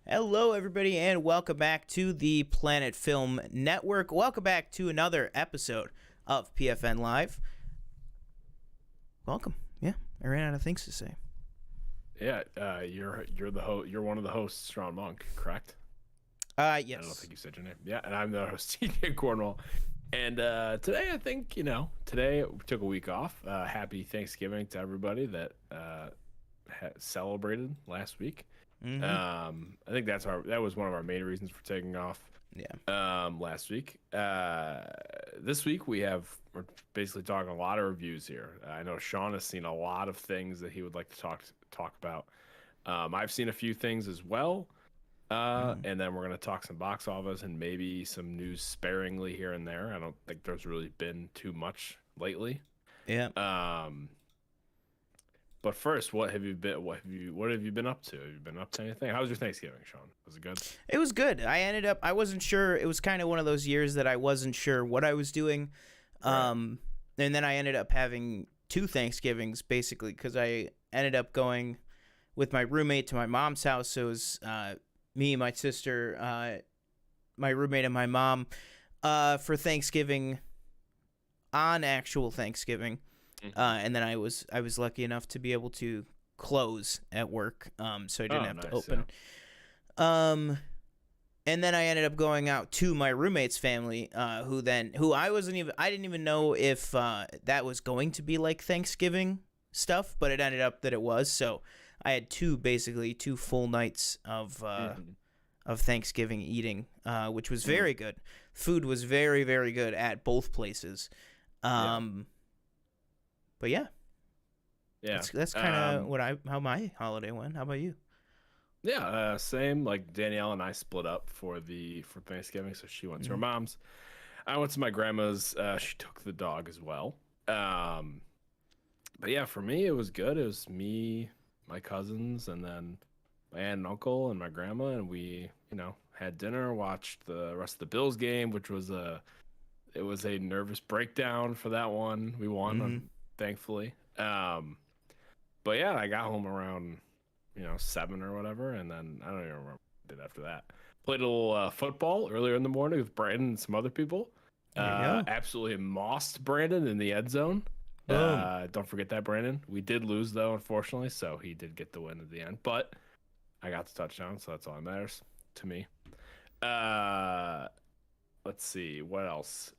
Hello, everybody, and welcome back to the Planet Film Network. Welcome back to another episode of PFNLive. Welcome. Yeah, I ran out of things to say. Yeah, you're you're one of the hosts, Ron Monk, correct? Yes. I don't think you said your name. Yeah, and I'm the host, TJ Cornwall. And today, I think today we took a week off. Happy Thanksgiving to everybody that celebrated last week. Mm-hmm. I think that was one of our main reasons for taking off. Yeah. Last week. This week we're basically talking a lot of reviews here. I know Sean has seen a lot of things that he would like to talk about. I've seen a few things as well. And then we're gonna talk some box office and maybe some news sparingly here and there. I don't think there's really been too much lately. Yeah. But first, what have you been up to? Have you been up to anything? How was your Thanksgiving, Sean? Was it good? It was good. I wasn't sure. It was kind of one of those years that I wasn't sure what I was doing. Right. And then I ended up having two Thanksgivings, basically, because I ended up going with my roommate to my mom's house. So it was me, my sister, my roommate, and my mom for Thanksgiving, on actual Thanksgiving. And then I was lucky enough to be able to close at work, so I didn't have to open. Yeah. And then I ended up going out to my roommate's family, who I didn't even know if that was going to be like Thanksgiving stuff, but it ended up that it was. So I had two full nights of Thanksgiving eating, which was very good. Food was very, very good at both places. But yeah, that's kind of how my holiday went. How about you? Yeah, same. Like Danielle and I split up for Thanksgiving, so she went to her mom's. I went to my grandma's. She took the dog as well. But yeah, for me it was good. It was me, my cousins, and then my aunt and uncle and my grandma, and we, had dinner, watched the rest of the Bills game, which was a nervous breakdown for that one. We won, thankfully. But yeah, I got home around 7 or whatever, and then I don't even remember what I did after that. Played a little football earlier in the morning with Brandon and some other people. Absolutely mossed Brandon in the end zone. Don't forget that, Brandon. We did lose though, unfortunately, so he did get the win at the end, but I got the touchdown, so that's all that matters to me. Let's see what else.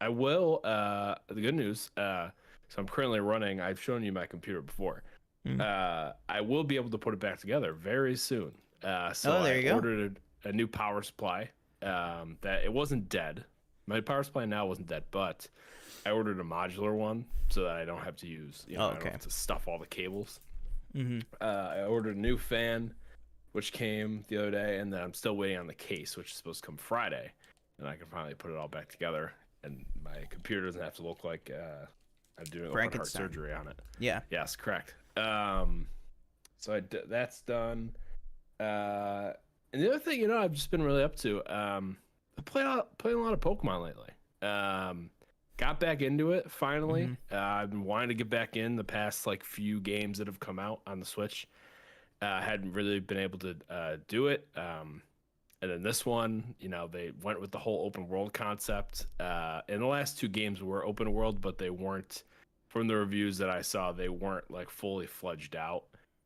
I will. The good news. So I'm currently running. I've shown you my computer before. I will be able to put it back together very soon. So there you go. I ordered a new power supply. That it wasn't dead. My power supply now wasn't dead, but I ordered a modular one so that I don't have to use. I don't have to stuff all the cables. I ordered a new fan, which came the other day, and then I'm still waiting on the case, which is supposed to come Friday, and I can finally put it all back together. And my computer doesn't have to look like I'm doing open heart surgery on it. Yeah. Yes, correct. So that's done. And the other thing, I've just been really up to. I playing a lot of Pokemon lately. Got back into it finally. I've been wanting to get back in the past few games that have come out on the Switch. Hadn't really been able to do it. And then this one, they went with the whole open world concept. And the last two games were open world, but they weren't, from the reviews that I saw, they weren't fully fledged out.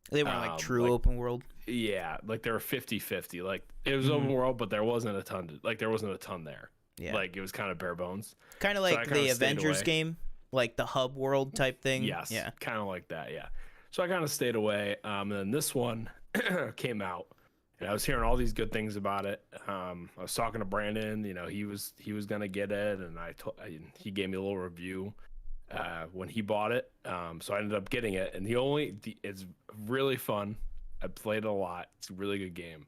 They weren't true open world. Yeah, they were 50-50. It was open world, but there wasn't a ton. There wasn't a ton there. Yeah. It was kind of bare bones. Kind of like the Avengers game, like the hub world type thing. Yes. Yeah. Kind of like that. Yeah. So I kind of stayed away. And then this one came out. And I was hearing all these good things about it. I was talking to Brandon. He was gonna get it, and he gave me a little review when he bought it. So I ended up getting it, and it's really fun. I played it a lot. It's a really good game.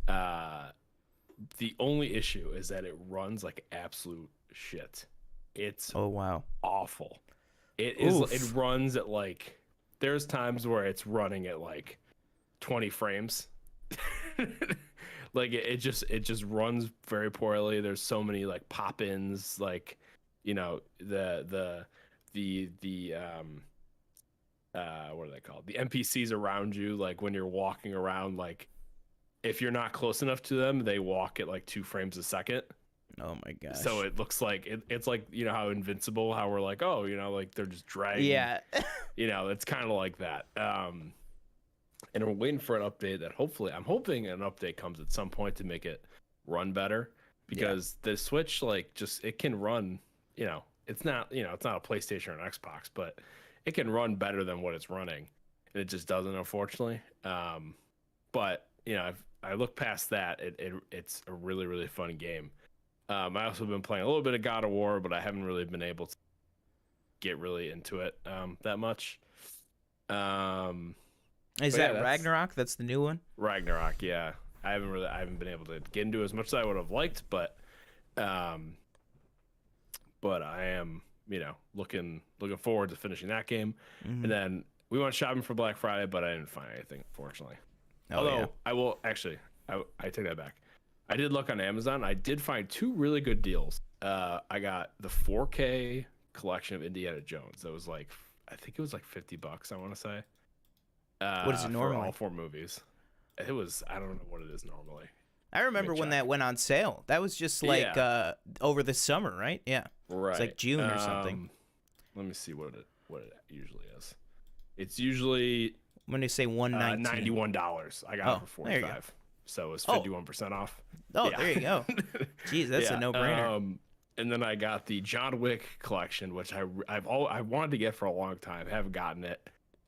The only issue is that it runs like absolute shit. It's awful. It is. It runs at there's times where it's running at 20 frames. It just runs very poorly. There's so many pop-ins, the what are they called? The NPCs around you, like when you're walking around, like if you're not close enough to them, they walk at like 2 frames a second. Oh my gosh. So it looks like it's like, you know, how Invincible, how we're like, oh, you know, like they're just dragging. Yeah. You know, it's kind of like that. And we're waiting for an update that I'm hoping an update comes at some point to make it run better, because the Switch, like, just, it can run, you know, it's not a PlayStation or an Xbox, but it can run better than what it's running. And it just doesn't, unfortunately. But, you know, I look past that. It's a really, really fun game. I also been playing a little bit of God of War, but I haven't really been able to get really into it that much. Is that Ragnarok? That's the new one? Ragnarok, yeah. I haven't been able to get into it as much as I would have liked, but I am, you know, looking forward to finishing that game. Mm-hmm. And then we went shopping for Black Friday, but I didn't find anything, unfortunately. Although I will actually, I take that back. I did look on Amazon. I did find 2 really good deals. I got the 4K collection of Indiana Jones. That was like, I think it was like $50, I want to say. What is it normally? For all 4 movies. It was, I don't know what it is normally. I remember when that went on sale. That was just like over the summer, right? Yeah. Right. It's like June or something. Let me see what it usually is. It's usually when they say $119. $91. I got it for $45. So it's 51% off. Oh, yeah. There you go. Jeez, that's a no-brainer. And then I got the John Wick collection, which I wanted to get for a long time. Haven't gotten it.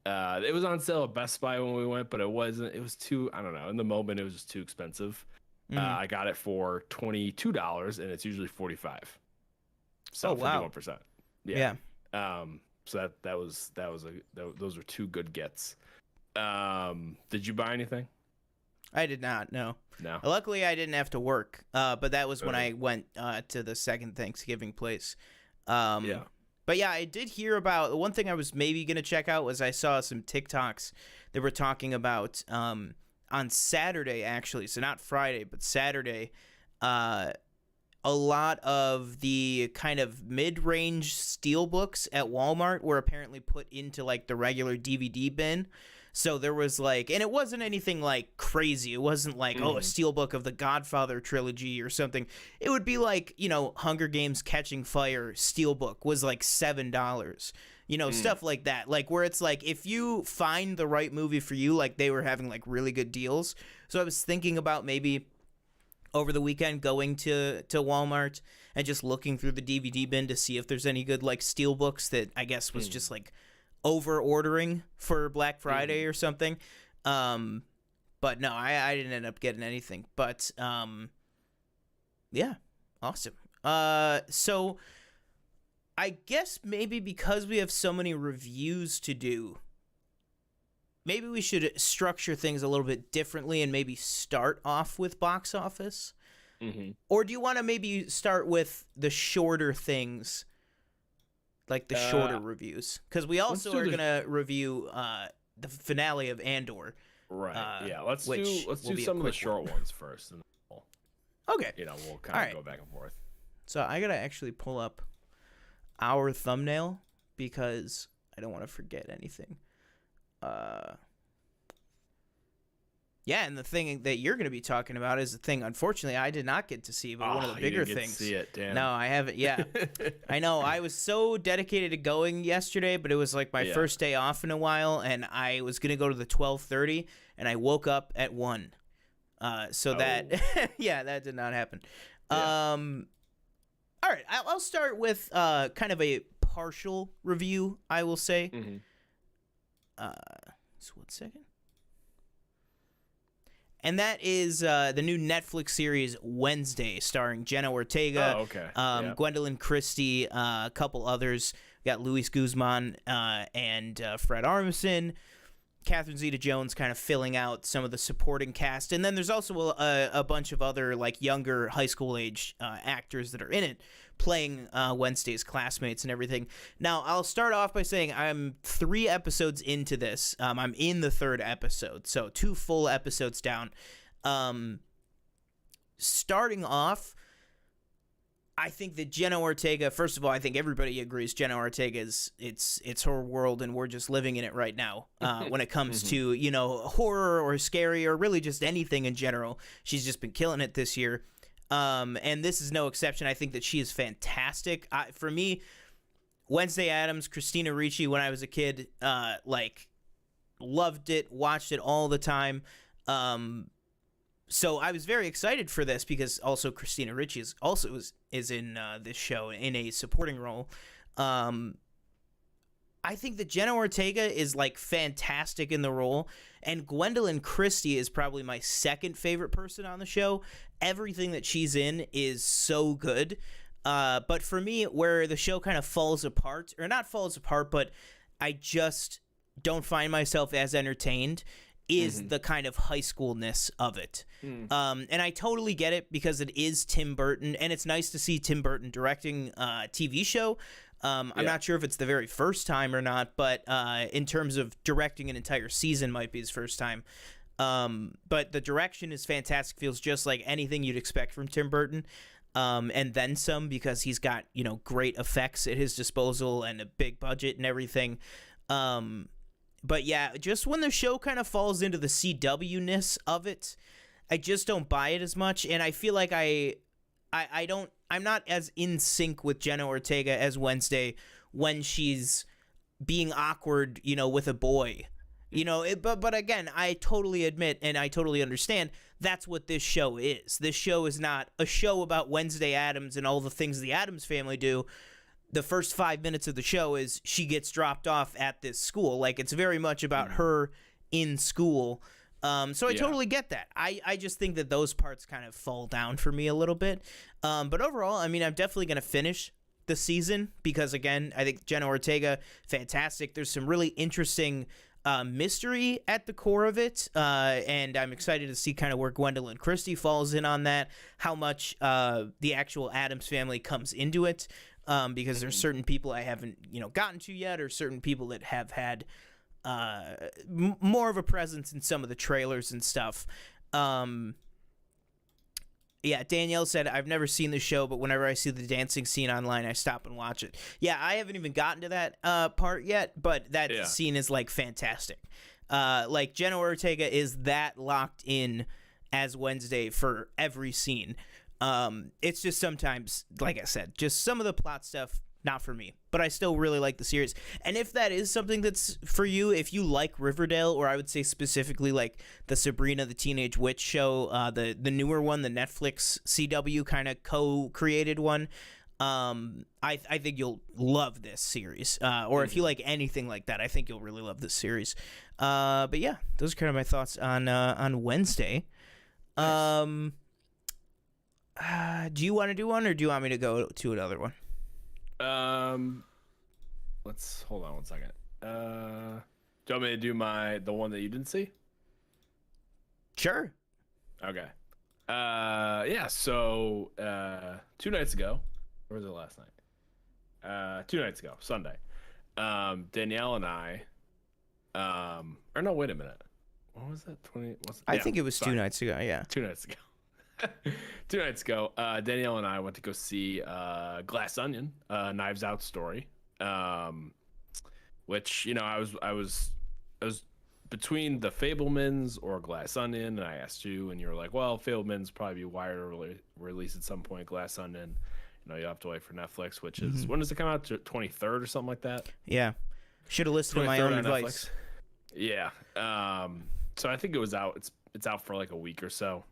It was on sale at Best Buy when we went, but it wasn't. It was too, I don't know. In the moment, it was just too expensive. I got it for $22, and it's usually $45. So 51%. Yeah. So those were 2 good gets. Did you buy anything? I did not. No. No. Luckily, I didn't have to work. But that was when I went to the second Thanksgiving place. Yeah. But yeah, I did hear about the one thing I was maybe gonna check out was I saw some TikToks that were talking about on Saturday, actually, so not Friday, but Saturday, a lot of the kind of mid-range steelbooks at Walmart were apparently put into like the regular DVD bin. So there was like, and it wasn't anything like crazy. It wasn't like, a steelbook of the Godfather trilogy or something. It would be like, you know, Hunger Games Catching Fire steelbook was like $7. You know, stuff like that. Like where it's like, if you find the right movie for you, like they were having like really good deals. So I was thinking about maybe over the weekend going to Walmart and just looking through the DVD bin to see if there's any good like steelbooks that I guess was just like over ordering for Black Friday or something. But no, I didn't end up getting anything. But yeah, awesome. So I guess maybe because we have so many reviews to do, maybe we should structure things a little bit differently and maybe start off with box office. Or do you want to maybe start with the shorter things, like the shorter reviews? Because we also are going to review the finale of Andor. Right. Yeah. Let's do some of the short ones first. And okay. You know, we'll kind of go back and forth. So I got to actually pull up our thumbnail because I don't want to forget anything. Yeah, and the thing that you're going to be talking about is the thing, unfortunately, I did not get to see, but one of the bigger things. See it, damn. No, I haven't. Yeah, I know. I was so dedicated to going yesterday, but it was like my first day off in a while, and I was going to go to the 12:30, and I woke up at 1. So that, yeah, that did not happen. Yeah. All right, I'll start with kind of a partial review, I will say. So 1 second. And that is the new Netflix series Wednesday, starring Jenna Ortega, Gwendolyn Christie, a couple others. We got Luis Guzman and Fred Armisen. Catherine Zeta-Jones kind of filling out some of the supporting cast. And then there's also a bunch of other like younger high school age actors that are in it, playing Wednesday's classmates and everything. Now, I'll start off by saying I'm 3 episodes into this. I'm in the 3rd episode, so 2 full episodes down. Starting off, I think that Jenna Ortega, first of all, I think everybody agrees Jenna Ortega is it's her world and we're just living in it right now. When it comes to, horror or scary or really just anything in general, she's just been killing it this year. And this is no exception. I think that she is fantastic. For me, Wednesday Addams, Christina Ricci, when I was a kid, loved it, watched it all the time. So I was very excited for this because also Christina Ricci is in this show in a supporting role. I think that Jenna Ortega is fantastic in the role, and Gwendolyn Christie is probably my second favorite person on the show. Everything that she's in is so good. But for me, where the show kind of falls apart, or not falls apart, but I just don't find myself as entertained, is the kind of high schoolness of it. And I totally get it because it is Tim Burton, and it's nice to see Tim Burton directing a TV show. I'm not sure if it's the very first time or not, but in terms of directing an entire season might be his first time. But the direction is fantastic, feels just like anything you'd expect from Tim Burton. And then some, because he's got, great effects at his disposal and a big budget and everything. But yeah, just when the show kind of falls into the CW-ness of it, I just don't buy it as much. And I feel like I'm not as in sync with Jenna Ortega as Wednesday when she's being awkward, with a boy. But again, I totally admit and I totally understand that's what this show is. This show is not a show about Wednesday Addams and all the things the Addams family do. The first 5 minutes of the show is she gets dropped off at this school. It's very much about her in school. So I totally get that. I just think that those parts kind of fall down for me a little bit. But overall, I mean, I'm definitely going to finish the season because, again, I think Jenna Ortega, fantastic. There's some really interesting mystery at the core of it. And I'm excited to see kind of where Gwendolyn Christie falls in on that, how much the actual Addams family comes into it. Because there's certain people I haven't, gotten to yet, or certain people that have had more of a presence in some of the trailers and stuff. Yeah, Danielle said, I've never seen the show, but whenever I see the dancing scene online, I stop and watch it. Yeah, I haven't even gotten to that part yet, but that scene is, fantastic. Jenna Ortega is that locked in as Wednesday for every scene. It's just sometimes, like I said, just some of the plot stuff, not for me, but I still really like the series. And if that is something that's for you, if you like Riverdale, or I would say specifically the Sabrina the Teenage Witch show, the newer one, the Netflix CW kind of co-created one, I think you'll love this series. Or if you like anything like that, I think you'll really love this series. But yeah, those are kind of my thoughts on Wednesday. Nice. Do you want to do one, or do you want me to go to another one? Let's hold on one second. Do you want me to do the one that you didn't see? Sure. Okay. Yeah. So 2 nights ago, or was it last night? 2 nights ago, Sunday. Danielle and I. Or no, wait a minute. What was that? I think it was 2 nights ago. Yeah. 2 nights ago. 2 nights ago, Danielle and I went to go see Glass Onion, Knives Out story, which I was between The Fabelmans or Glass Onion, and I asked you, and you were like, "Well, Fabelmans probably be wired to release at some point. Glass Onion, you have to wait for Netflix, which is when does it come out? 23rd or something like that." Yeah, should have listened to my own advice. Netflix. Yeah. So I think it was out. It's out for a week or so.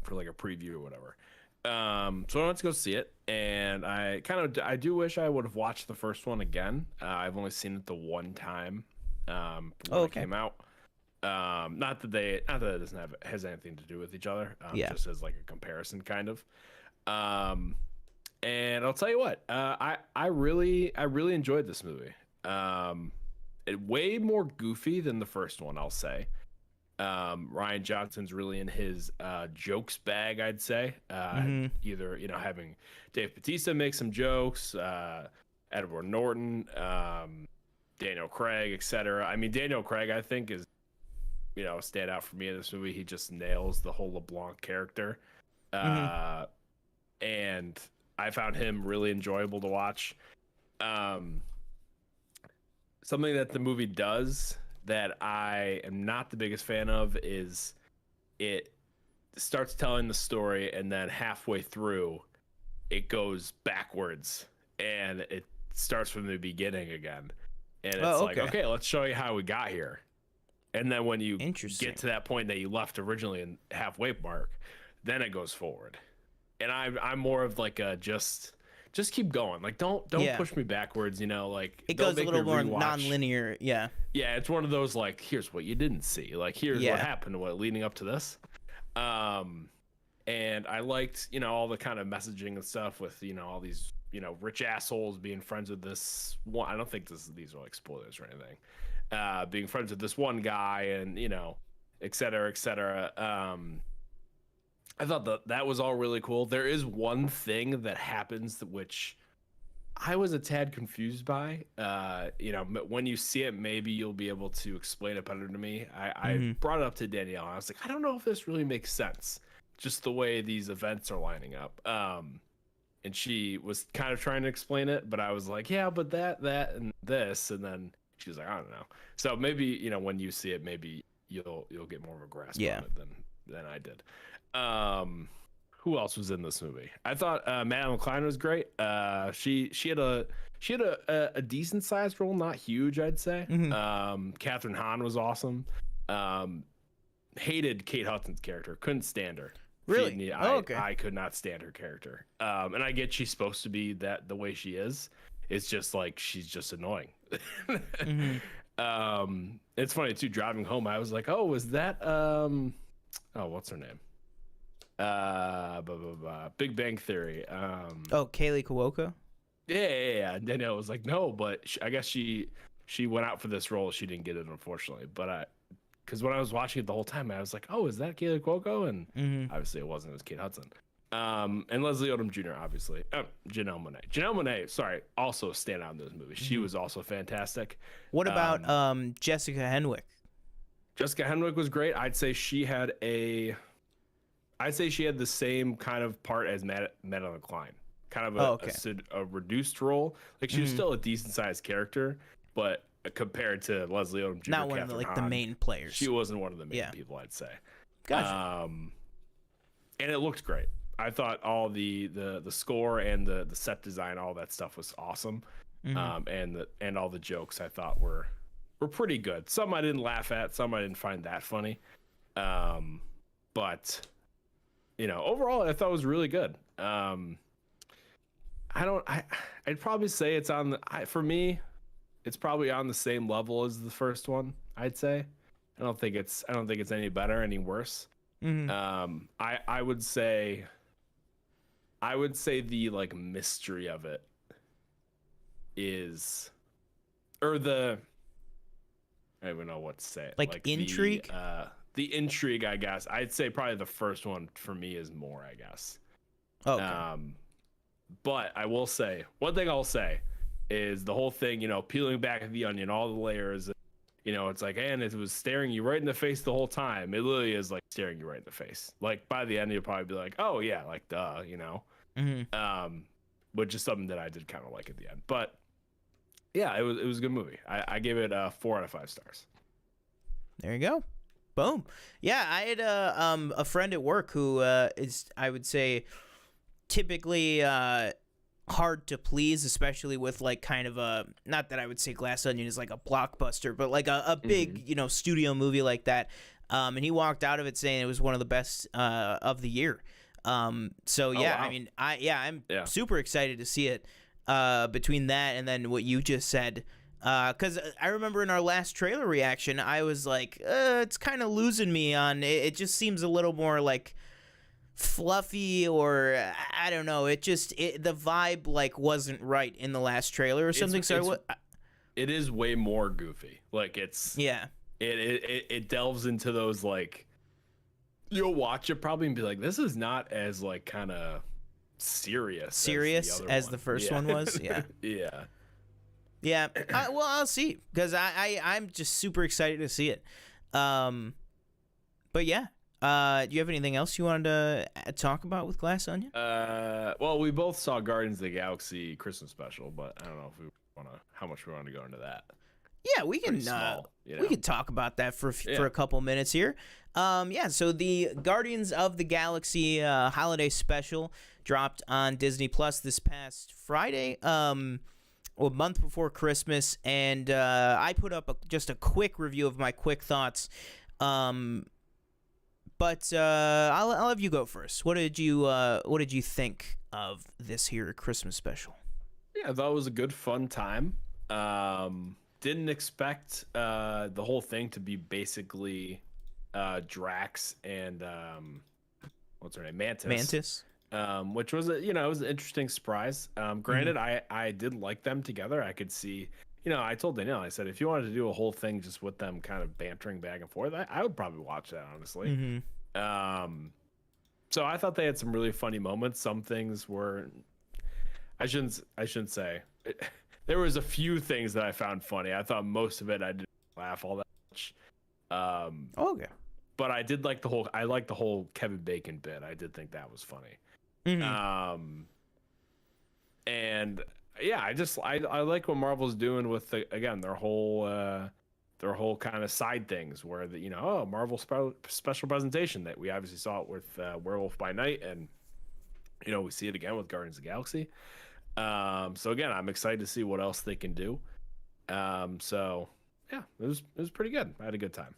For a preview or whatever. So I went to go see it, and I do wish I would have watched the first one again. I've only seen it the one time when it came out. Not that it has anything to do with each other. Just as a comparison kind of. And I'll tell you what, I really enjoyed this movie. It way more goofy than the first one, I'll say. Ryan Johnson's really in his jokes bag, I'd say. Either having Dave Bautista make some jokes, Edward Norton, Daniel Craig, etc. I mean, Daniel Craig, I think, is a standout for me in this movie. He just nails the whole LeBlanc character, and I found him really enjoyable to watch. Something that the movie does that I am not the biggest fan of is it starts telling the story, and then halfway through it goes backwards and it starts from the beginning again. And it's like, okay, let's show you how we got here. And then when you get to that point that you left originally in halfway mark, then it goes forward. And I'm more of like a just keep going. Like don't push me backwards, you know, like it goes a little more non-linear. Yeah. Yeah, it's one of those like, here's what you didn't see. Like here's what happened leading up to this. And I liked, you know, all the kind of messaging and stuff with, you know, all these, you know, rich assholes being friends with this one. I don't think these are like spoilers or anything. Being friends with this one guy and, you know, et cetera, et cetera. I thought that was all really cool. There is one thing that happens which I was a tad confused by. You know, when you see it, maybe you'll be able to explain it better to me. I brought it up to Danielle. And I was like, I don't know if this really makes sense, just the way these events are lining up. And she was kind of trying to explain it, but I was like, yeah, but that, and this, and then she was like, I don't know. So maybe, you know, when you see it, maybe you'll get more of a grasp on it than I did. Who else was in this movie? I thought Madeline Klein was great. She had a decent sized role, not huge, I'd say. Catherine Hahn was awesome. Hated Kate Hudson's character. Couldn't stand her. Really? I could not stand her character. And I get she's supposed to be the way she is. It's just like she's just annoying. It's funny too. Driving home, I was like, "Oh, was that what's her name? Big Bang Theory." Kaylee Cuoco. Yeah. And Danielle was like, "No," but I guess she went out for this role. She didn't get it, unfortunately. But because when I was watching it the whole time, I was like, "Oh, is that Kaylee Cuoco?" And obviously it wasn't. It was Kate Hudson. And Leslie Odom Jr. obviously. Janelle Monáe. Janelle Monáe, sorry, also stand out in this movie. She was also fantastic. What about Jessica Henwick? Jessica Henwick was great. I'd say she had the same kind of part as Madeline Klein. Kind of a reduced role. Like she was still a decent sized character, but compared to Leslie Odom Jr. Not one of the main players. She wasn't one of the main people, I'd say. Gotcha. And it looked great. I thought all the score and the set design, all that stuff was awesome. And all the jokes I thought were pretty good. Some I didn't laugh at, some I didn't find that funny. But you know, overall I thought it was really good. I'd probably say it's for me, it's probably on the same level as the first one, I'd say. I don't think it's any better, any worse. I would say the like mystery of it is, or I don't even know what to say. Like intrigue? The intrigue, I guess. I'd say probably the first one for me is more, I guess. Okay. But I will say, one thing I'll say is the whole thing, you know, peeling back the onion, all the layers, you know, it's like, and it was staring you right in the face the whole time. It literally is like staring you right in the face. Like by the end, you'll probably be like, oh yeah, like duh, you know. Which is something that I did kind of like at the end. But yeah, it was a good movie. I gave it 4 out of 5 stars. There you go. Boom. Yeah, I had a friend at work who is, I would say, typically hard to please, especially with like kind of a, not that I would say Glass Onion is like a blockbuster, but like a big, you know, studio movie like that. And he walked out of it saying it was one of the best of the year. So yeah, wow. I mean, I'm super excited to see it between that and then what you just said. Because I remember in our last trailer reaction, I was like, it's kind of losing me on it. It just seems a little more like fluffy, or I don't know. The vibe like wasn't right in the last trailer or something. It is way more goofy. Like it delves into those, like, you'll watch it probably and be like, this is not as like kind of serious as the first one was. Yeah. Well, I'll see, because I'm just super excited to see it. But yeah, Do you have anything else you wanted to talk about with Glass Onion? Well, we both saw Guardians of the Galaxy Christmas special, but I don't know if we want to, how much we want to go into that. Yeah, we can. Small, we can talk about that for a couple minutes here. So the Guardians of the Galaxy holiday special dropped on Disney Plus this past Friday, a month before Christmas, and I put up just a quick review of my quick thoughts. But I'll have you go first. What did you think of this here Christmas special? Yeah, I thought it was a good fun time. Didn't expect the whole thing to be basically Drax and what's her name, Mantis. Which was it was an interesting surprise. Granted, I did like them together. I could see. I told Danielle, I said, if you wanted to do a whole thing just with them kind of bantering back and forth, I would probably watch that, honestly. Mm-hmm. So I thought they had some really funny moments. Some things were, I shouldn't say. There was a few things that I found funny. I thought most of it I didn't laugh all that much. Okay. But I did like the whole Kevin Bacon bit. I did think that was funny. Mm-hmm. And yeah, I like what Marvel's doing with their whole kind of side things where Marvel special presentation that we obviously saw it with Werewolf by Night, and we see it again with Guardians of the Galaxy. So again, I'm excited to see what else they can do. So yeah, it was pretty good. I had a good time.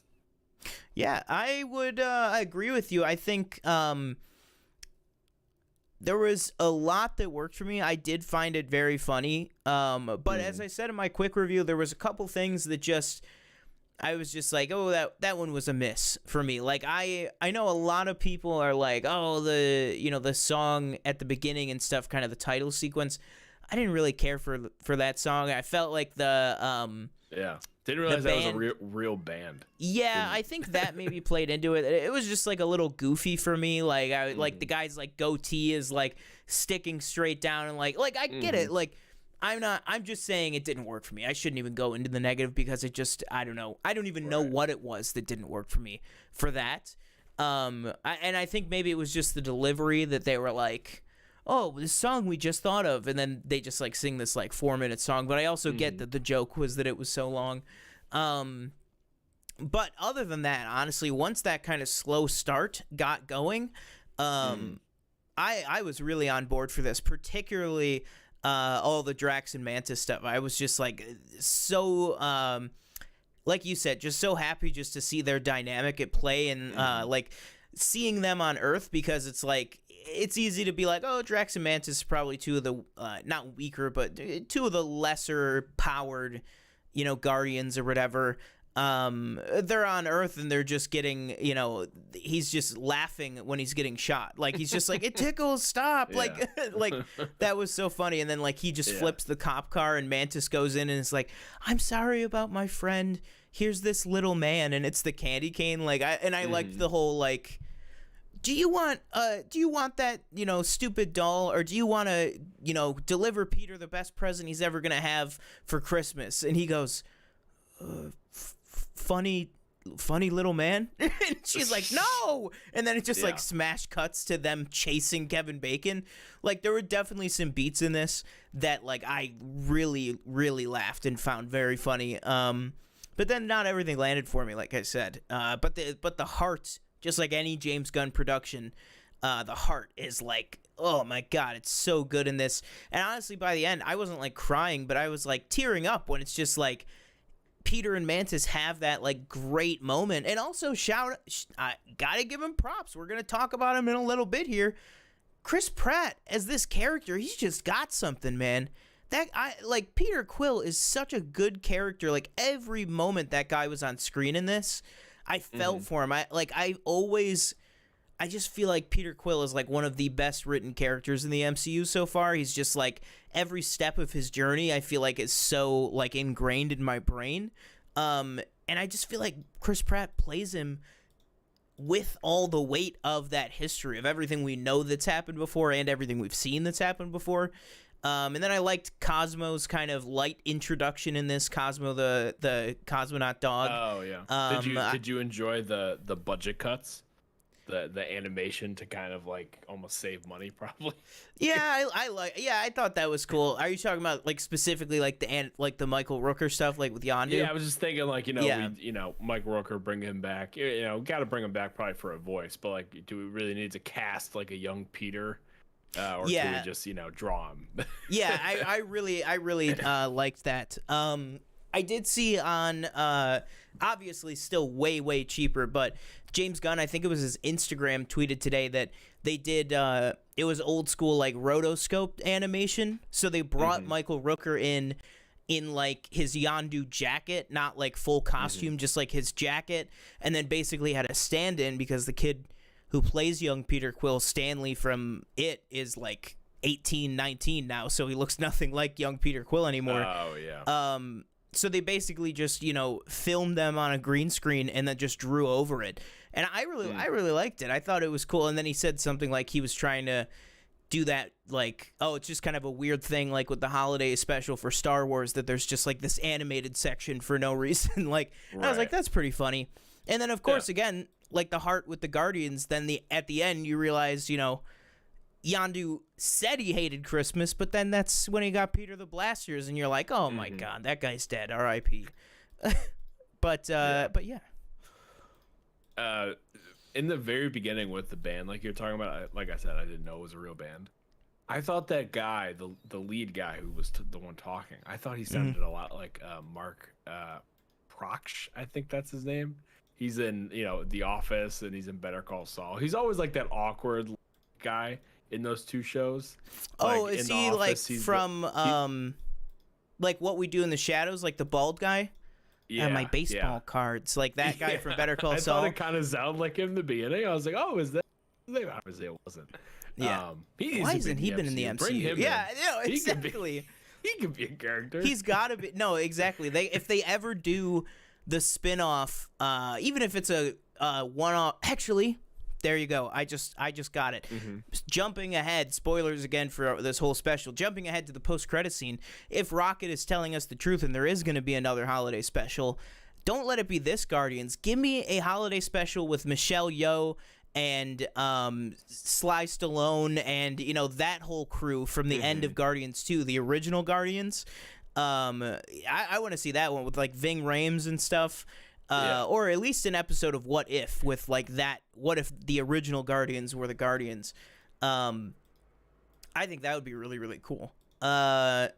Yeah, I would agree with you. I think there was a lot that worked for me. I did find it very funny. But as I said in my quick review, there was a couple things that I was just like, oh, that one was a miss for me. Like I know a lot of people are like, oh, the song at the beginning and stuff, kind of the title sequence. I didn't really care for that song. I felt like the didn't realize that was a real band. Yeah, I think that maybe played into it. It was just like a little goofy for me. Like like the guy's like goatee is like sticking straight down, and like I get it. Like I'm just saying it didn't work for me. I shouldn't even go into the negative because it just, I don't know. I don't even know what it was that didn't work for me for that. And I think maybe it was just the delivery that they were like, oh, this song we just thought of, and then they just like sing this like 4-minute song. But I also get that the joke was that it was so long. But other than that, honestly, once that kind of slow start got going, I was really on board for this, particularly all the Drax and Mantis stuff. I was just like so like you said, just so happy just to see their dynamic at play, and like seeing them on Earth, because it's like it's easy to be like, oh, Drax and Mantis is probably two of the not weaker, but two of the lesser powered, Guardians or whatever. They're on Earth and they're just getting, he's just laughing when he's getting shot. Like he's just like, it tickles, stop. Yeah. Like that was so funny. And then like he just flips the cop car and Mantis goes in and it's like, I'm sorry about my friend. Here's this little man, and it's the candy cane. Like I liked the whole like, do you want that, stupid doll, or do you want to, deliver Peter the best present he's ever gonna have for Christmas? And he goes, funny little man. And she's like, no. And then it just like smash cuts to them chasing Kevin Bacon. Like there were definitely some beats in this that like I really, really laughed and found very funny. But then not everything landed for me, like I said. But the heart, just like any James Gunn production, the heart is like, oh my God, it's so good in this. And honestly, by the end, I wasn't like crying, but I was like tearing up when it's just like Peter and Mantis have that like great moment. And also I gotta give him props. We're gonna talk about him in a little bit here. Chris Pratt as this character, he's just got something, man. Peter Quill is such a good character. Like every moment that guy was on screen in this, I felt for him. I just feel like Peter Quill is like one of the best written characters in the MCU so far. He's just like every step of his journey, I feel like is so like ingrained in my brain. And I just feel like Chris Pratt plays him with all the weight of that history of everything we know that's happened before and everything we've seen that's happened before. And then I liked Cosmo's kind of light introduction in this. Cosmo, the cosmonaut dog. Oh yeah. Did you enjoy the budget cuts? the animation to kind of like almost save money, probably. Yeah, I thought that was cool. Are you talking about like specifically like the Michael Rooker stuff, like with Yondu? Yeah, I was just thinking like Mike Rooker, bring him back. Got to bring him back probably for a voice, but like, do we really need to cast like a young Peter, or can we just draw him? Yeah, I really liked that. I did see on obviously still way cheaper, but James Gunn, I think it was his Instagram, tweeted today that they did it was old school like rotoscoped animation. So they brought Michael Rooker in like his Yondu jacket, not like full costume, just like his jacket, and then basically had a stand-in because the kid who plays young Peter Quill, Stanley from It, is like 18, 19 now, so he looks nothing like young Peter Quill anymore. Oh yeah. So they basically just, filmed them on a green screen and then just drew over it. And I really liked it. I thought it was cool. And then he said something like he was trying to do that, like, oh, it's just kind of a weird thing, like with the holiday special for Star Wars, that there's just like this animated section for no reason. Like, right. I was like, that's pretty funny. And then, of course, again, like the heart with the Guardians, then at the end you realize, Yondu said he hated Christmas, but then that's when he got Peter the Blasters, and you're like, oh my god, that guy's dead, R.I.P. But yeah. In the very beginning with the band, like you're talking about, like I said, I didn't know it was a real band. I thought that guy, the lead guy who was the one talking, I thought he sounded a lot like Mark Proksch, I think that's his name. He's in, The Office, and he's in Better Call Saul. He's always like that awkward guy in those two shows. Oh, like, is he like from like What We Do in the Shadows, like the bald guy? Yeah, and my baseball cards, like that guy from Better Call Saul. I thought it kind of sounded like him in the beginning. I was like, oh, is that? Obviously, it wasn't. Yeah. Why hasn't he been in the MCU? Bring him in. Exactly. He could be a character. He's got to be. No, exactly. If they ever do the spin-off, even if it's a one-off, actually. There you go. I just got it. Jumping ahead, spoilers again for this whole special. Jumping ahead to the post-credit scene. If Rocket is telling us the truth and there is going to be another holiday special, don't let it be this Guardians. Give me a holiday special with Michelle Yeoh and Sly Stallone and that whole crew from the end of Guardians 2, the original Guardians. I want to see that one with like Ving Rhames and stuff. Or at least an episode of What If with like that. What if the original Guardians were the Guardians? I think that would be really, really cool. But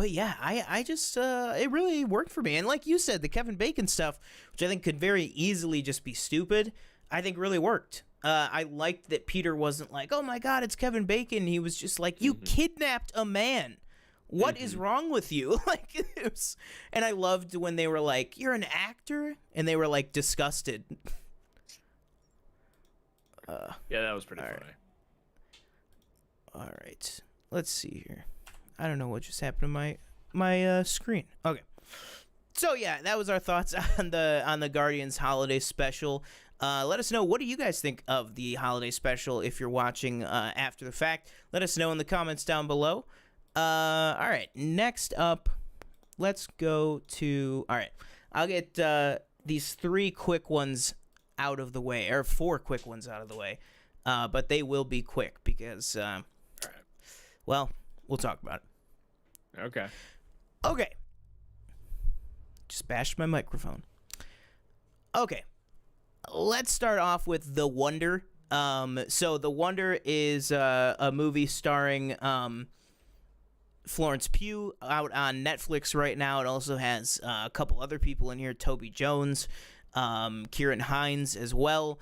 yeah, I just it really worked for me. And like you said, the Kevin Bacon stuff, which I think could very easily just be stupid, I think really worked. I liked that Peter wasn't like, oh my god, it's Kevin Bacon. He was just like, you kidnapped a man. What is wrong with you? Like, it was, and I loved when they were like, "You're an actor," and they were like disgusted. Yeah, that was pretty funny. All right, let's see here. I don't know what just happened to my screen. Okay, so yeah, that was our thoughts on the Guardians holiday special. Let us know, what do you guys think of the holiday special if you're watching after the fact. Let us know in the comments down below. All right, next up, let's go to, all right, I'll get these 3 quick ones out of the way, or 4 quick ones out of the way, but they will be quick because, all right, well, we'll talk about it. Okay. Just bashed my microphone. Okay, let's start off with The Wonder. So The Wonder is a movie starring, Florence Pugh, out on Netflix right now. It also has a couple other people in here, Toby Jones, Kieran Hines as well.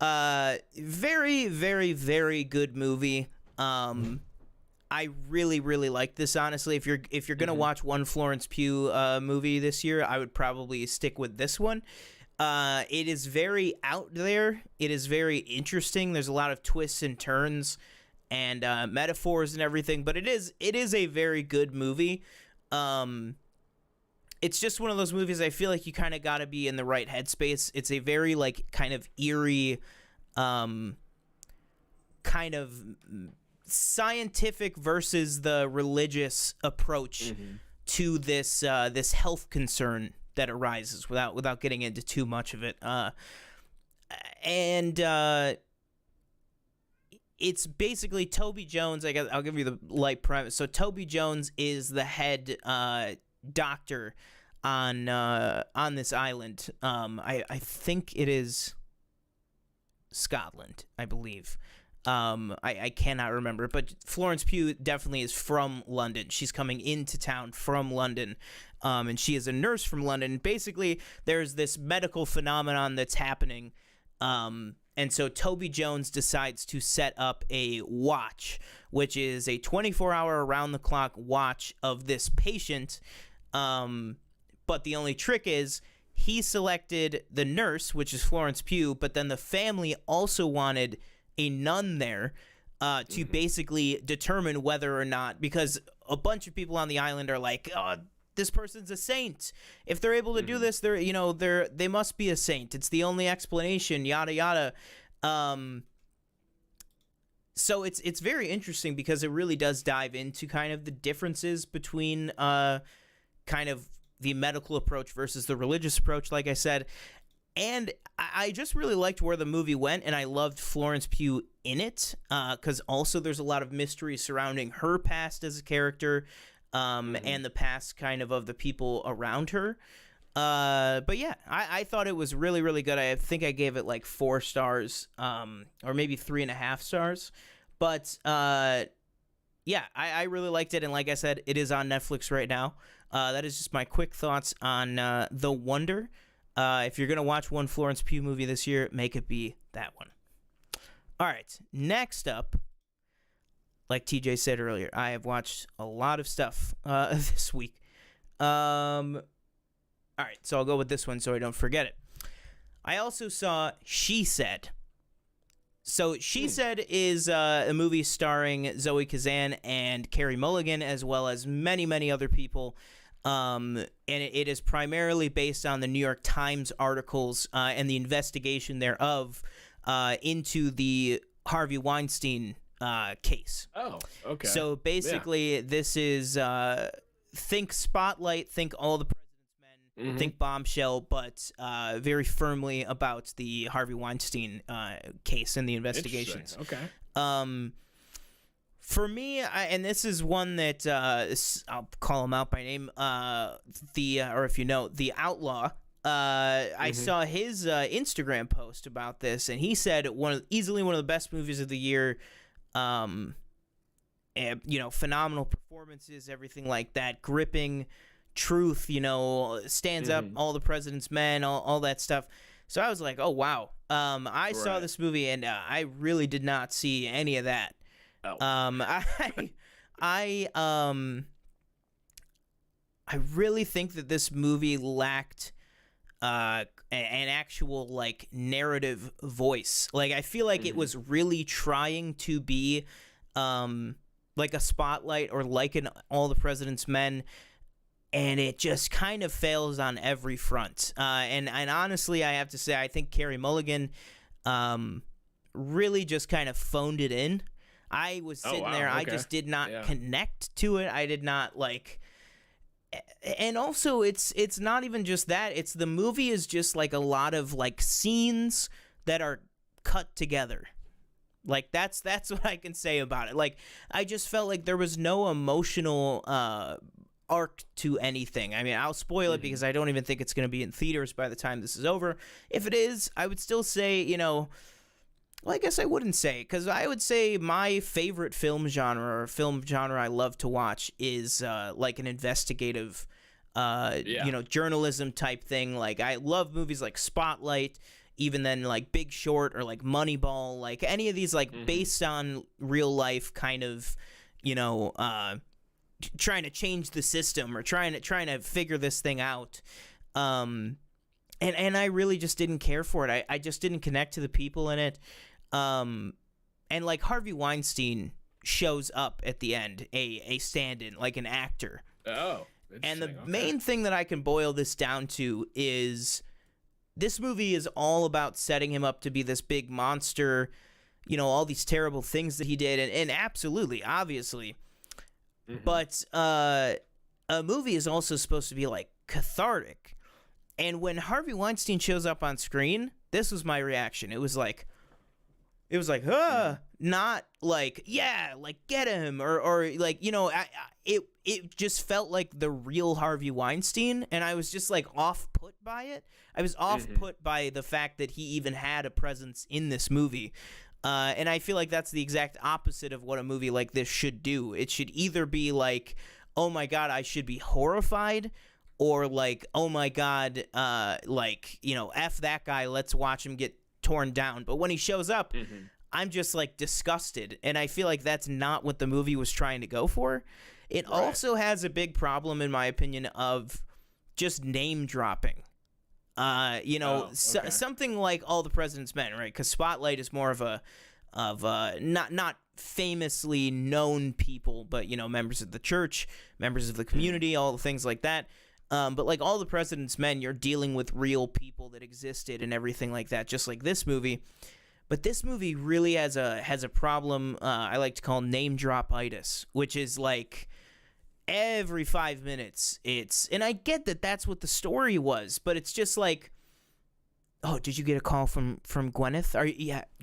Very, very, very good movie. I really, really like this, honestly. If you're gonna watch one Florence Pugh movie this year, I would probably stick with this one. It is very out there. It is very interesting. There's a lot of twists and turns and metaphors and everything, but it is a very good movie. It's just one of those movies I feel like you kind of got to be in the right headspace. It's a very like kind of eerie, kind of scientific versus the religious approach to this this health concern that arises without getting into too much of it. and it's basically Toby Jones. I'll give you the light premise. So Toby Jones is the head doctor on this island. I think it is Scotland, I believe. I cannot remember, but Florence Pugh definitely is from London. She's coming into town from London, and she is a nurse from London. Basically, there's this medical phenomenon that's happening, and so Toby Jones decides to set up a watch, which is a 24-hour around-the-clock watch of this patient, but the only trick is he selected the nurse, which is Florence Pugh, but then the family also wanted a nun there to basically determine whether or not, because a bunch of people on the island are like, oh, this person's a saint. If they're able to do this, they must be a saint. It's the only explanation, yada yada. So it's very interesting because it really does dive into kind of the differences between kind of the medical approach versus the religious approach, like I said. And I just really liked where the movie went, and I loved Florence Pugh in it, because also there's a lot of mystery surrounding her past as a character, and the past kind of the people around her. But yeah, I thought it was really, really good. I think I gave it like 4 stars, or maybe 3.5 stars. But yeah, I really liked it, and like I said, it is on Netflix right now. That is just my quick thoughts on The Wonder. If you're going to watch one Florence Pugh movie this year, make it be that one. All right, next up, like TJ said earlier, I have watched a lot of stuff this week. All right, so I'll go with this one so I don't forget it. I also saw She Said. So She Said is a movie starring Zoe Kazan and Carey Mulligan, as well as many, many other people. And it is primarily based on the New York Times articles and the investigation thereof into the Harvey Weinstein case. Oh, okay. So basically, this is think Spotlight, think All the President's Men, think Bombshell, but very firmly about the Harvey Weinstein case and the investigations. Okay. For me, and this is one that I'll call him out by name, or if you know, The Outlaw. I saw his Instagram post about this, and he said easily one of the best movies of the year. And, phenomenal performances, everything like that, gripping truth. Stands up, All the President's Men, all that stuff. So I was like, oh wow. I saw this movie, and I really did not see any of that. Oh. I really think that this movie lacked an actual like narrative voice. Like I feel like it was really trying to be like a Spotlight or like an All the President's Men, and it just kind of fails on every front. And honestly, I have to say, I think Carey Mulligan really just kind of phoned it in. I was sitting there. Okay. I just did not connect to it. I did not like. And also, it's not even just that. It's the movie is just like a lot of like scenes that are cut together. Like that's what I can say about it. Like I just felt like there was no emotional arc to anything. I mean, I'll spoil it because I don't even think it's going to be in theaters by the time this is over. If it is, I would still say, well, I guess I wouldn't say, because I would say my favorite film genre I love to watch is like an investigative, journalism type thing. Like I love movies like Spotlight, even then like Big Short or like Moneyball, like any of these like based on real life kind of, trying to change the system or trying to figure this thing out. And I really just didn't care for it. I just didn't connect to the people in it. And like Harvey Weinstein shows up at the end, a stand-in, like an actor. Oh, and the main thing that I can boil this down to is this movie is all about setting him up to be this big monster, all these terrible things that he did, and absolutely, obviously. But a movie is also supposed to be like cathartic. And when Harvey Weinstein shows up on screen, This was my reaction. It was like, not like, yeah, like get him or like, you know, it just felt like the real Harvey Weinstein, and I was just like off put by it. I was off put by the fact that he even had a presence in this movie. And I feel like that's the exact opposite of what a movie like this should do. It should either be like, oh my God, I should be horrified, or like, oh my God, like, you know, F that guy, let's watch him get torn down. But when he shows up, I'm just like disgusted, and I feel like that's not what the movie was trying to go for. It also has a big problem, in my opinion, of just name dropping. You know, something like All the President's Men, right? Because Spotlight is more of a not famously known people, but, you know, members of the church, members of the community, all the things like that. But like All the President's Men, you're dealing with real people that existed and everything like that, just like this movie. But this movie really has a problem I like to call name drop-itis, which is like every 5 minutes and I get that that's what the story was, but it's just like, oh, did you get a call from Gwyneth?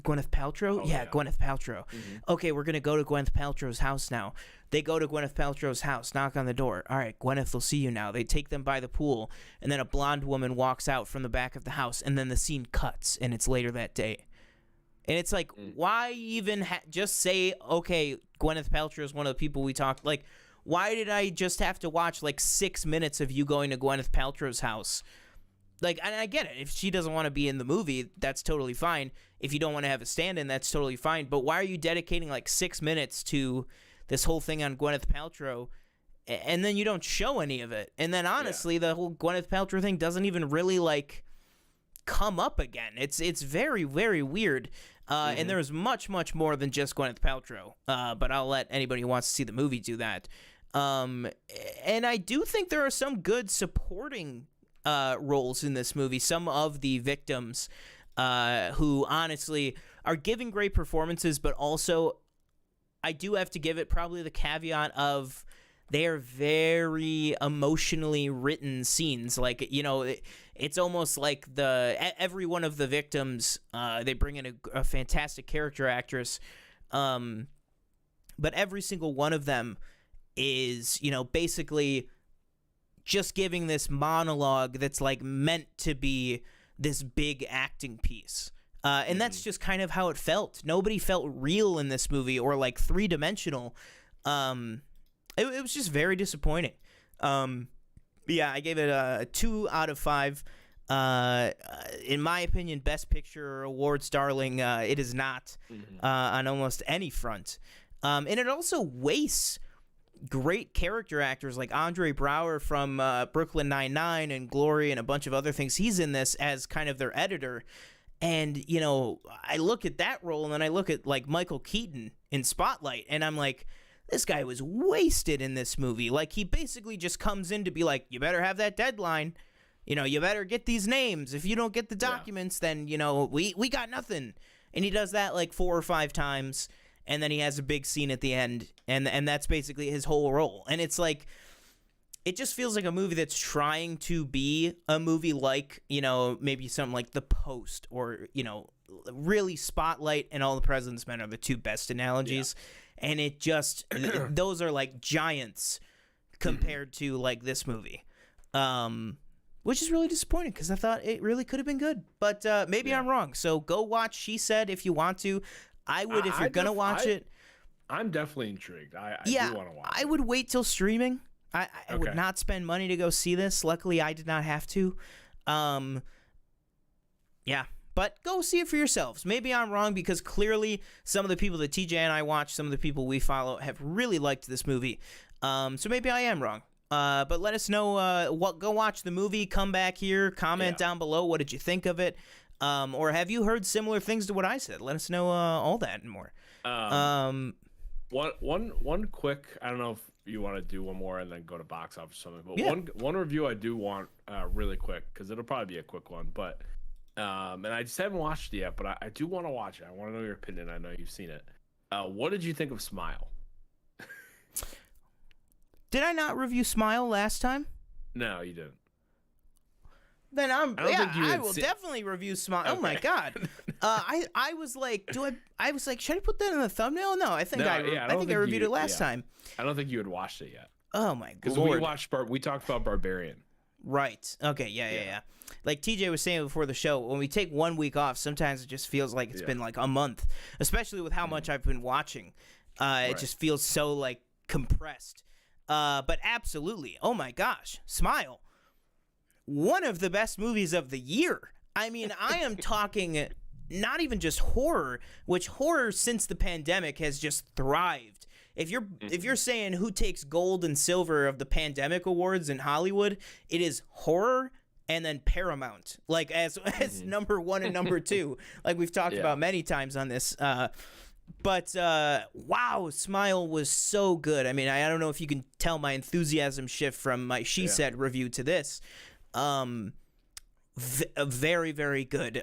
Gwyneth Paltrow? Yeah, Gwyneth Paltrow. Okay, we're going to go to Gwyneth Paltrow's house now. They go to Gwyneth Paltrow's house, knock on the door. All right, Gwyneth will see you now. They take them by the pool, and then a blonde woman walks out from the back of the house, and then the scene cuts, and it's later that day. And it's like, why even just say, okay, Gwyneth Paltrow is one of the people we talked, like, why did I just have to watch like 6 minutes of you going to Gwyneth Paltrow's house? Like, and I get it. If she doesn't want to be in the movie, that's totally fine. If you don't want to have a stand-in, that's totally fine. But why are you dedicating like 6 minutes to this whole thing on Gwyneth Paltrow, and then you don't show any of it? And then honestly, the whole Gwyneth Paltrow thing doesn't even really like come up again. It's very, very weird. And there's much, much more than just Gwyneth Paltrow. But I'll let anybody who wants to see the movie do that. And I do think there are some good supporting roles in this movie. Some of the victims who honestly are giving great performances, but also I do have to give it probably the caveat of they are very emotionally written scenes. Like, you know, it's almost like every one of the victims, they bring in a fantastic character actress, but every single one of them is, you know, basically just giving this monologue that's like meant to be this big acting piece. And that's just kind of how it felt. Nobody felt real in this movie or like three-dimensional. It was just very disappointing. Yeah, I gave it a 2 out of 5. In my opinion, Best Picture awards darling, it is not on almost any front. And it also wastes great character actors like Andre Braugher from Brooklyn Nine-Nine and Glory and a bunch of other things. He's in this as kind of their editor. And, you know, I look at that role and then I look at like Michael Keaton in Spotlight and I'm like, this guy was wasted in this movie. Like, he basically just comes in to be like, you better have that deadline. You know, you better get these names. If you don't get the documents, then, you know, we got nothing. And he does that like 4 or 5 times. And then he has a big scene at the end. And that's basically his whole role. And it's like, it just feels like a movie that's trying to be a movie like, you know, maybe something like The Post or, you know, really Spotlight and All the President's Men are the 2 best analogies. Yeah. And it just, those are like giants compared to like this movie, which is really disappointing because I thought it really could have been good. But maybe I'm wrong. So go watch She Said if you want to. I would if you're going to watch it. I'm definitely intrigued. I do want to watch it. I would wait till streaming. I would not spend money to go see this. Luckily, I did not have to. Yeah. But go see it for yourselves. Maybe I'm wrong because clearly some of the people that TJ and I watch, some of the people we follow have really liked this movie. So maybe I am wrong. But let us know. Go watch the movie. Come back here. Comment down below. What did you think of it? Or have you heard similar things to what I said? Let us know all that and more. One quick. I don't know if you want to do one more and then go to box office or something. But one review I do want really quick because it'll probably be a quick one, but. And I just haven't watched it yet, but I do want to watch it. I want to know your opinion. I know you've seen it. What did you think of Smile? Did I not review Smile last time? No, you didn't. Then I will see... definitely review Smile. Okay. Oh my god. I was like, I was like, should I put that in the thumbnail? No, I think I reviewed it last time. I don't think you had watched it yet. Oh my god. Because we talked about Barbarian. Right. Okay. Yeah. Like TJ was saying before the show, when we take 1 week off, sometimes it just feels like it's been like a month, especially with how much I've been watching. It just feels so like compressed. But absolutely. Oh my gosh. Smile. One of the best movies of the year. I mean, I am talking not even just horror, which horror since the pandemic has just thrived. If you're saying who takes gold and silver of the pandemic awards in Hollywood, it is horror and then Paramount, like as number 1 and number 2, like we've talked about many times on this. But wow, Smile was so good. I mean, I don't know if you can tell my enthusiasm shift from my She Said review to this. Very, very good.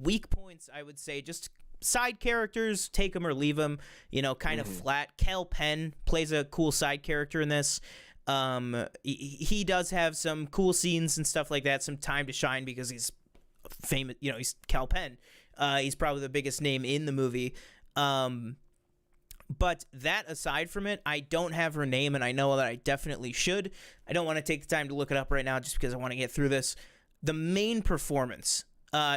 Weak points, I would say, just side characters, take them or leave them, kind of flat. Kel Penn plays a cool side character in this. He does have some cool scenes and stuff like that, some time to shine because he's famous, he's Kel Penn. He's probably the biggest name in the movie. But that aside from it, I don't have her name, and I know that I definitely should. I don't want to take the time to look it up right now just because I want to get through this. The main performance,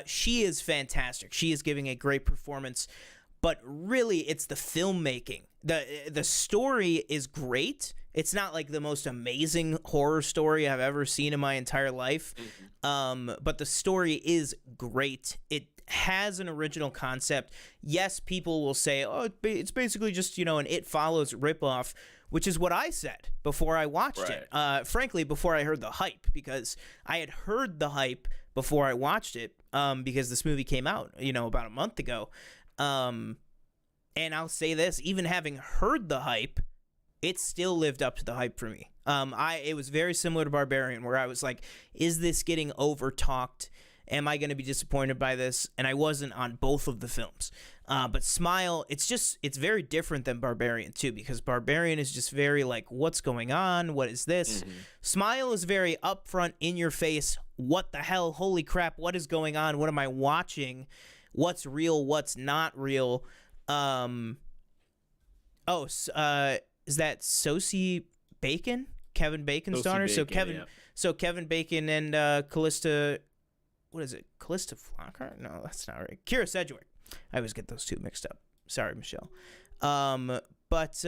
she is fantastic. She is giving a great performance, but really it's the filmmaking. The story is great. It's not like the most amazing horror story I've ever seen in my entire life, but the story is great. It has an original concept. Yes, people will say, oh, it's basically just, an It Follows ripoff, which is what I said before I watched it. Frankly, before I heard the hype, because I had heard the hype before I watched it, because this movie came out, about a month ago. And I'll say this, even having heard the hype, it still lived up to the hype for me. It was very similar to Barbarian, where I was like, is this getting over-talked? Am I going to be disappointed by this? And I wasn't on both of the films. But Smile, it's very different than Barbarian, too, because Barbarian is just very like, what's going on? What is this? Smile is very upfront, in your face. What the hell? Holy crap. What is going on? What am I watching? What's real? What's not real? Is that Sosie Bacon? Kevin Bacon's daughter? So Kevin Bacon and Callista... What is it? Callista Flockhart? No, that's not right. Kira Sedgwick. I always get those two mixed up. Sorry, Michelle. But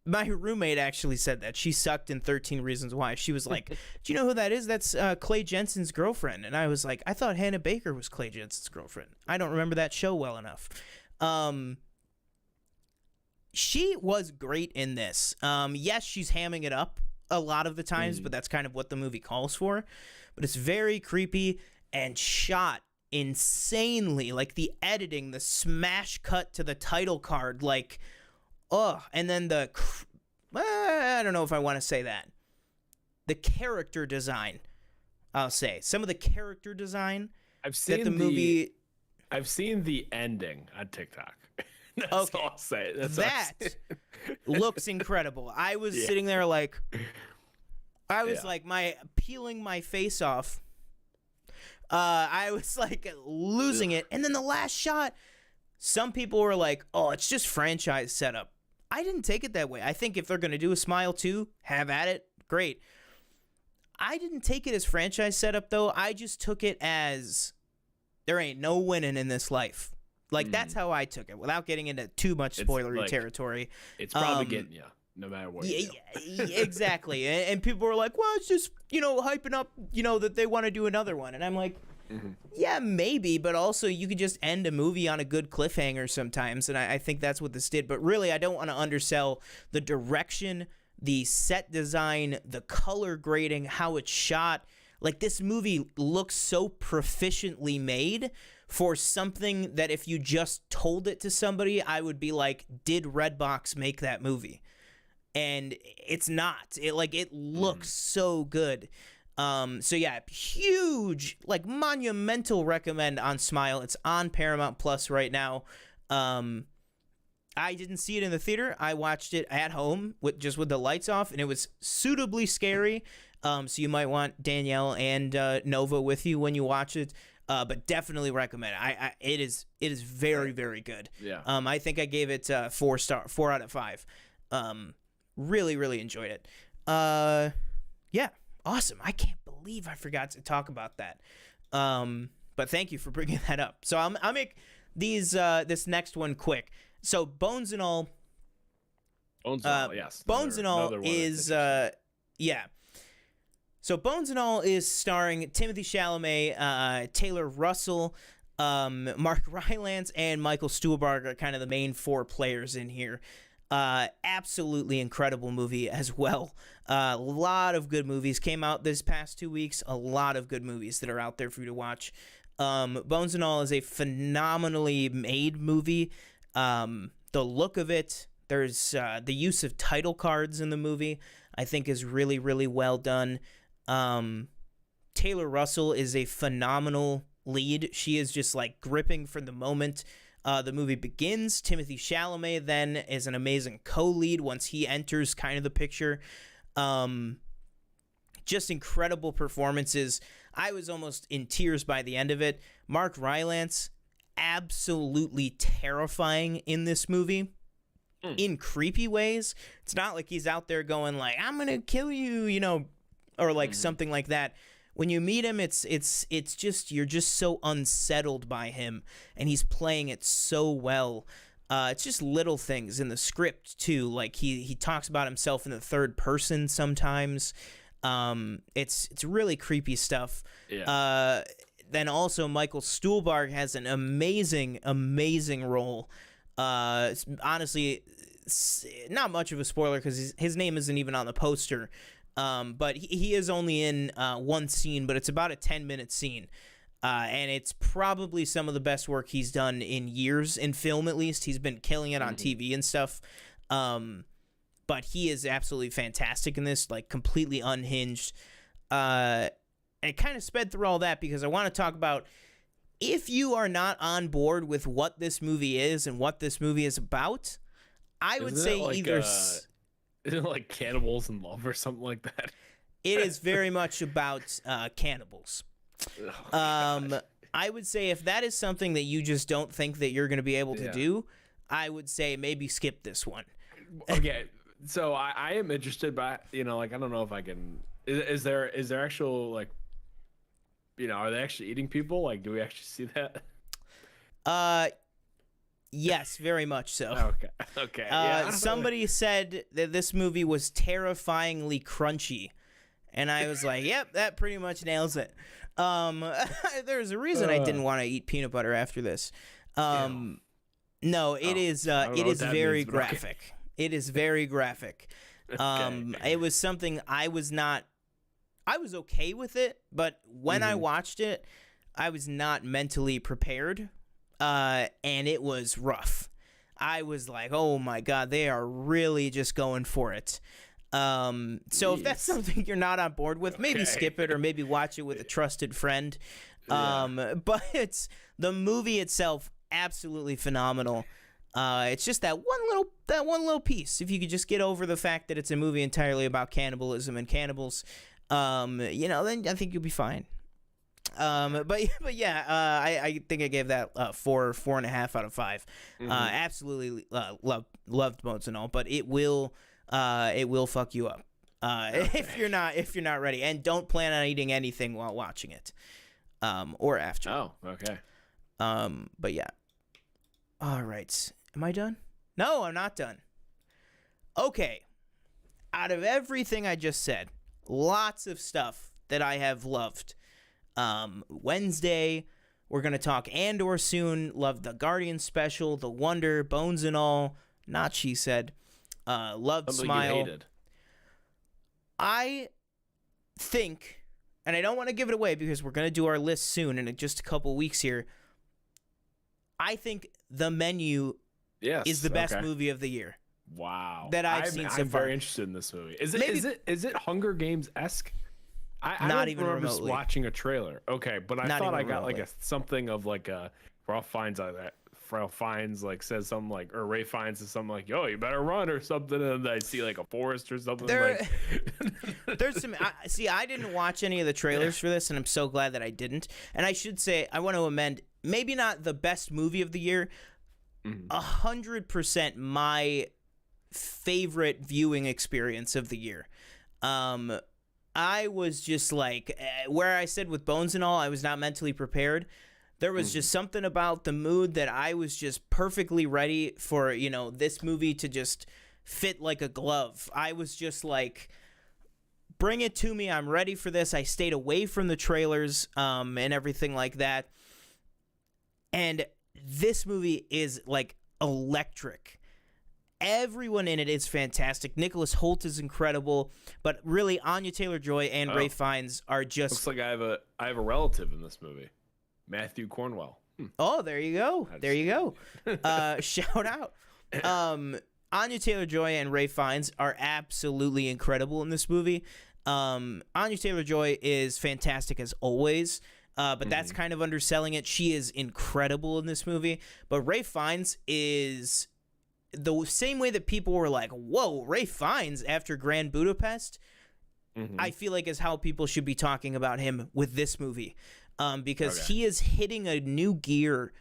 my roommate actually said that. She sucked in 13 Reasons Why. She was like, do you know who that is? That's Clay Jensen's girlfriend. And I was like, I thought Hannah Baker was Clay Jensen's girlfriend. I don't remember that show well enough. She was great in this. Yes, she's hamming it up a lot of the times, but that's kind of what the movie calls for. But it's very creepy and shot insanely. Like the editing, the smash cut to the title card, like, and then I don't know if I want to say that. The character design, I'll say. Some of the character design I've seen the ending on TikTok. That's all I'll say. That looks incredible. I was sitting there like... I was like peeling my face off. I was like losing it. And then the last shot, some people were like, oh, it's just franchise setup. I didn't take it that way. I think if they're going to do a Smile 2, have at it. Great. I didn't take it as franchise setup, though. I just took it as there ain't no winning in this life. Like, that's how I took it, without getting into too much spoilery territory. It's probably getting you. No matter what. Yeah, exactly. And people were like, well, it's just, hyping up, that they want to do another one. And I'm like, yeah, maybe. But also you could just end a movie on a good cliffhanger sometimes. And I think that's what this did. But really, I don't want to undersell the direction, the set design, the color grading, how it's shot. Like, this movie looks so proficiently made for something that if you just told it to somebody, I would be like, did Redbox make that movie? And it's not. It looks so good. So yeah, huge, monumental recommend on Smile. It's on Paramount Plus right now. I didn't see it in the theater. I watched it at home with the lights off, and it was suitably scary. So you might want Danielle and Nova with you when you watch it. But definitely recommend it. It is very, very good. Yeah. I think I gave it 4 out of 5. Really, really enjoyed it. Yeah, awesome. I can't believe I forgot to talk about that. But thank you for bringing that up. So I'll make this next one quick. So Bones and All. Bones and All, yes. Bones and All is yeah. So Bones and All is starring Timothée Chalamet, Taylor Russell, Mark Rylance, and Michael Stuhlbarg are kind of the main 4 players in here. Absolutely incredible movie as well. A lot of good movies came out this past 2 weeks. A lot of good movies that are out there for you to watch. Bones and All is a phenomenally made movie. The look of it, there's the use of title cards in the movie, I think is really, really well done. Taylor Russell is a phenomenal lead. She is just like gripping for the moment. The movie begins. Timothée Chalamet then is an amazing co-lead once he enters kind of the picture. Just incredible performances. I was almost in tears by the end of it. Mark Rylance, absolutely terrifying in this movie. In creepy ways. It's not like he's out there going like, I'm gonna kill you, you know, or like something like that. When you meet him, it's just, you're just so unsettled by him, and he's playing it so well. It's just little things in the script too, like he talks about himself in the third person sometimes. It's really creepy stuff. Yeah. Then also Michael Stuhlbarg has an amazing role. Honestly, not much of a spoiler because his name isn't even on the poster. But he is only in one scene, but it's about a 10-minute scene. And it's probably some of the best work he's done in years, in film at least. He's been killing it on TV and stuff. But he is absolutely fantastic in this, like completely unhinged. And it kind of sped through all that because I want to talk about, if you are not on board with what this movie is and what this movie is about, I would say like, either... Isn't it like cannibals in love or something like that? It is very much about cannibals. Oh, I would say if that is something that you just don't think that you're going to be able to do, I would say maybe skip this one. Okay, so I am interested, but like I don't know if I can. Is there actual like, are they actually eating people? Like, do we actually see that? Yes, very much so. Okay. Somebody said that this movie was terrifyingly crunchy, and I was like, "Yep, that pretty much nails it." There's a reason I didn't want to eat peanut butter after this. No, it is very graphic. It is very graphic. It was something I was okay with it, but when I watched it, I was not mentally prepared. And it was rough. I was like, oh my God, they are really just going for it. So if that's something you're not on board with, maybe skip it or maybe watch it with a trusted friend. But it's the movie itself, absolutely phenomenal. It's just that one little piece. If you could just get over the fact that it's a movie entirely about cannibalism and cannibals, then I think you'll be fine. But yeah, I think I gave that 4.5 out of 5. Absolutely loved Bones and All, but it will fuck you up if you're not ready, and don't plan on eating anything while watching it, or after. Oh, okay. But yeah. All right, am I done? No, I'm not done. Okay, out of everything I just said, lots of stuff that I have loved. Wednesday, we're going to talk Andor soon. Loved the Guardian special, The Wonder, Bones and All. Not She Said. Loved Something Smile. you hated. I think, and I don't want to give it away because we're going to do our list soon in just a couple weeks here. I think The Menu is the best movie of the year. Wow. That I've seen so far. I'm very interested in this movie. Is it Hunger Games-esque? I not don't even remember remotely watching a trailer. Okay, but I thought I got remotely. like something of like a Ralph Fiennes Fiennes like says something like, or Ray Fiennes says something like, "Yo, you better run" or something, and I see like a forest or something. There's some. I didn't watch any of the trailers for this, and I'm so glad that I didn't. And I should say, I want to amend. Maybe not the best movie of the year. 100% my favorite viewing experience of the year. I was just like, where I said with Bones and all, I was not mentally prepared. There was just something about the mood that I was just perfectly ready for, this movie to just fit like a glove. I was just like, bring it to me. I'm ready for this. I stayed away from the trailers and everything like that. And this movie is like electric. Everyone in it is fantastic. Nicholas Hoult is incredible, but really Anya Taylor-Joy and Ray Fiennes are just. Looks like I have a relative in this movie, Matthew Cornwell. Oh, there you go. There you go. Shout out. Anya Taylor-Joy and Ray Fiennes are absolutely incredible in this movie. Anya Taylor-Joy is fantastic as always. But that's kind of underselling it. She is incredible in this movie. But Ray Fiennes is the same way that people were like, whoa, Ray Fiennes after Grand Budapest, I feel like is how people should be talking about him with this movie. Because he is hitting a new gear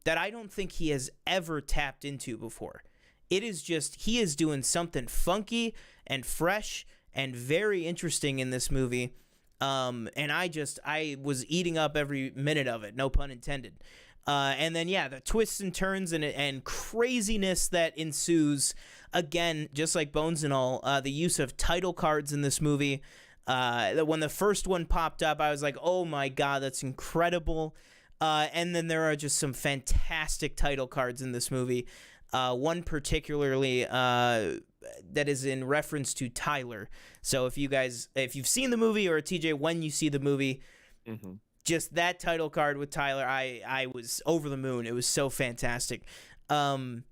that I don't think he has ever tapped into before. It is just, he is doing something funky and fresh and very interesting in this movie. And I was eating up every minute of it, no pun intended. And then, the twists and turns and craziness that ensues. Again, just like Bones and all, the use of title cards in this movie. When the first one popped up, I was like, oh my God, that's incredible. And then there are just some fantastic title cards in this movie. One particularly that is in reference to Tyler. So if you've seen the movie, or TJ, when you see the movie, just that title card with Tyler, I was over the moon. It was so fantastic. But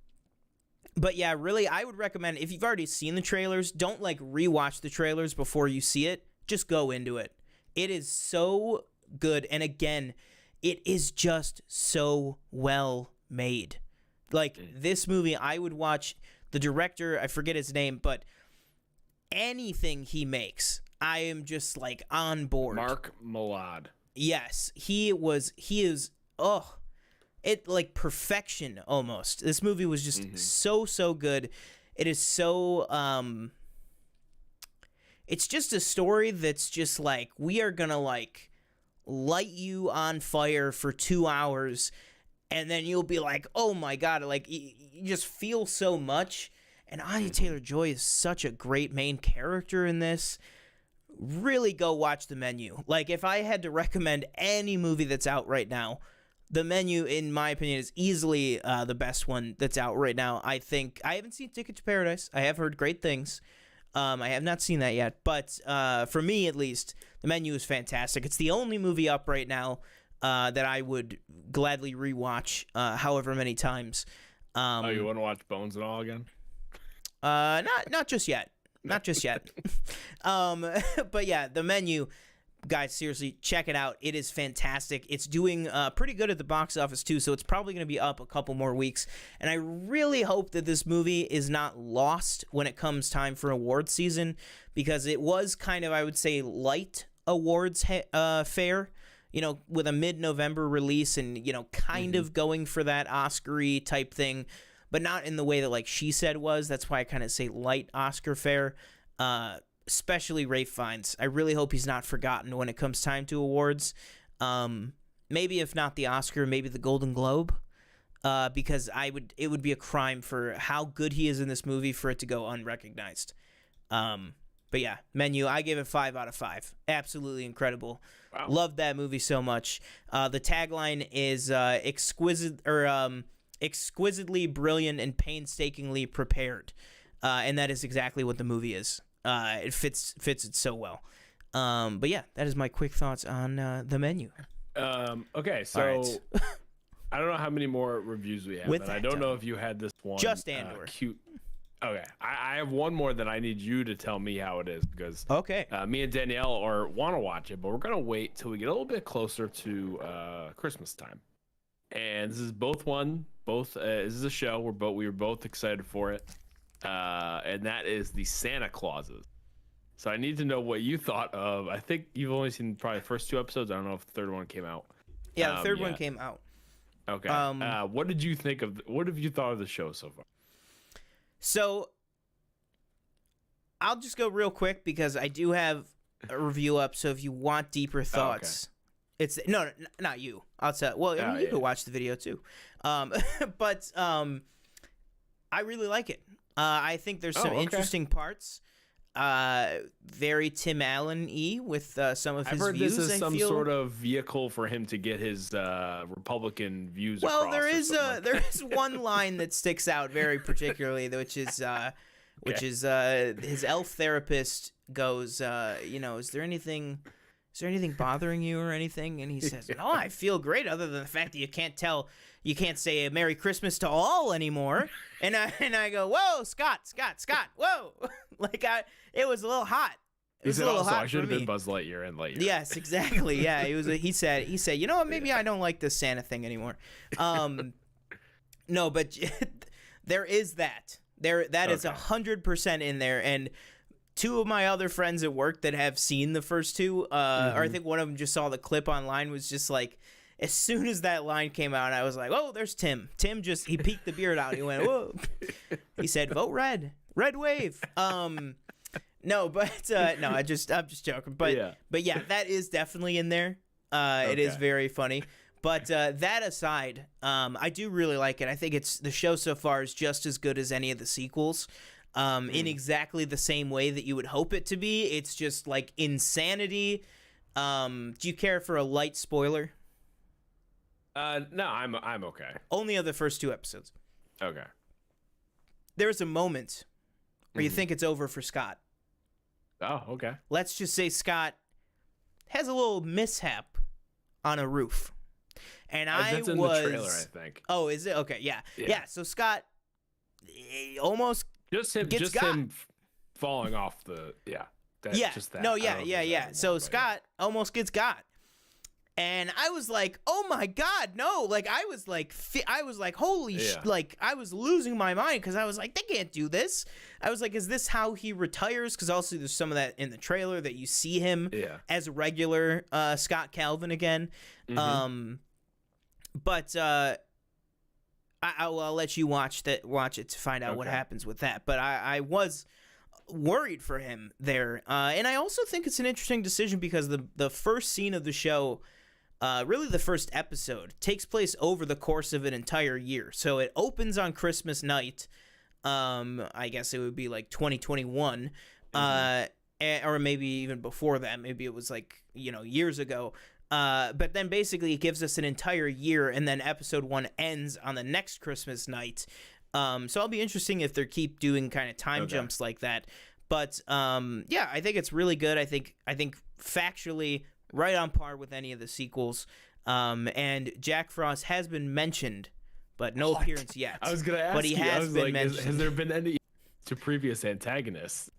yeah, really, I would recommend, if you've already seen the trailers, don't like rewatch the trailers before you see it. Just go into it. It is so good. And again, it is just so well made. Like this movie, I would watch the director, I forget his name, but anything he makes, I am just like on board. Mark Milad. Yes, he is, it like perfection almost. This movie was just so good. It is so, it's just a story that's just like, we are gonna like light you on fire for 2 hours, and then you'll be like, oh my God, like you just feel so much. And Anya Taylor-Joy is such a great main character in this. Really go watch The Menu. Like, if I had to recommend any movie that's out right now, The Menu, in my opinion, is easily the best one that's out right now. I think, I haven't seen Ticket to Paradise. I have heard great things. I have not seen that yet. But for me, at least, The Menu is fantastic. It's the only movie up right now that I would gladly rewatch however many times. You want to watch Bones and all again? Not just yet. Not just yet. But yeah, The Menu, guys, seriously, check it out. It is fantastic. It's doing pretty good at the box office too, so it's probably going to be up a couple more weeks. And I really hope that this movie is not lost when it comes time for awards season, because it was kind of, I would say, light awards fare, with a mid-November release and, kind of going for that Oscar-y type thing, but not in the way that, like, She Said was. That's why I kind of say light Oscar fare, especially Ray Fiennes. I really hope he's not forgotten when it comes time to awards. Maybe if not the Oscar, maybe the Golden Globe, because it would be a crime for how good he is in this movie for it to go unrecognized. But yeah, Menu, I give it 5 out of 5. Absolutely incredible. Wow. Loved that movie so much. The tagline is exquisitely brilliant and painstakingly prepared, and that is exactly what the movie is. It fits it so well. But yeah, that is my quick thoughts on The Menu. Okay, so right. I don't know how many more reviews we have, and I don't know if you had this one. Just Andor. Cute. Okay, I have one more that I need you to tell me how it is, because me and Danielle want to watch it, but we're gonna wait till we get a little bit closer to Christmas time. And this is both one both. This is a show we were both excited for it, and that is the Santa Clauses. So I need to know what you thought of. I think you've only seen probably the first 2 episodes. I don't know if the third one came out. Yeah, the third one came out. Okay. What did you think of? What have you thought of the show so far? So I'll just go real quick because I do have a review up. So if you want deeper thoughts, it's no, not you. I'll tell. Well, I mean, you can watch the video too. But I really like it. I think there's some interesting parts. Very Tim Allen-y with some of his views. I've heard this is some sort of vehicle for him to get his Republican views across. Well, there is one line that sticks out very particularly, which is his elf therapist goes, is there anything bothering you or anything? And he says, no, I feel great, other than the fact that you can't say a Merry Christmas to all anymore. And I go, whoa, Scott, whoa. It was a little hot. It was a little hot. I should have been Buzz Lightyear and Lightyear. Yes, exactly. Yeah, he said, you know what, maybe I don't like this Santa thing anymore. No, but there is that. That is 100% in there. And 2 of my other friends at work that have seen the first 2, or I think one of them just saw the clip online, was just like, as soon as that line came out, I was like, oh, there's Tim. Tim he peeked the beard out. He went, whoa. He said, vote red wave. No, but no, I'm just joking. But yeah, that is definitely in there. It is very funny. But that aside, I do really like it. I think the show so far is just as good as any of the sequels. In exactly the same way that you would hope it to be. It's just like insanity. Do you care for a light spoiler? No, I'm okay. Only of the first 2 episodes. Okay. There's a moment where you think it's over for Scott. Oh, okay. Let's just say Scott has a little mishap on a roof. And that's in the trailer, I think. Oh, is it? Okay, yeah. So Scott almost gets got. Him falling off the just that. No, yeah. So Scott almost gets got. And I was like, "Oh my God, no!" Like I was like, "Holy shit!" Like I was losing my mind because I was like, "They can't do this." I was like, "Is this how he retires?" Because also there's some of that in the trailer that you see him as a regular Scott Calvin again. But I'll let you watch it to find out what happens with that. But I was worried for him there, and I also think it's an interesting decision because the first scene of the show. Really the first episode takes place over the course of an entire year. So it opens on Christmas night. I guess it would be like 2021, or maybe even before that. Maybe it was like, years ago. But then basically it gives us an entire year, and then episode 1 ends on the next Christmas night. So I'll be interesting if they keep doing kind of time jumps like that. But I think it's really good. I think factually right on par with any of the sequels. And Jack Frost has been mentioned, but no appearance yet. I was going to ask but he has been mentioned. Has there been any to previous antagonists?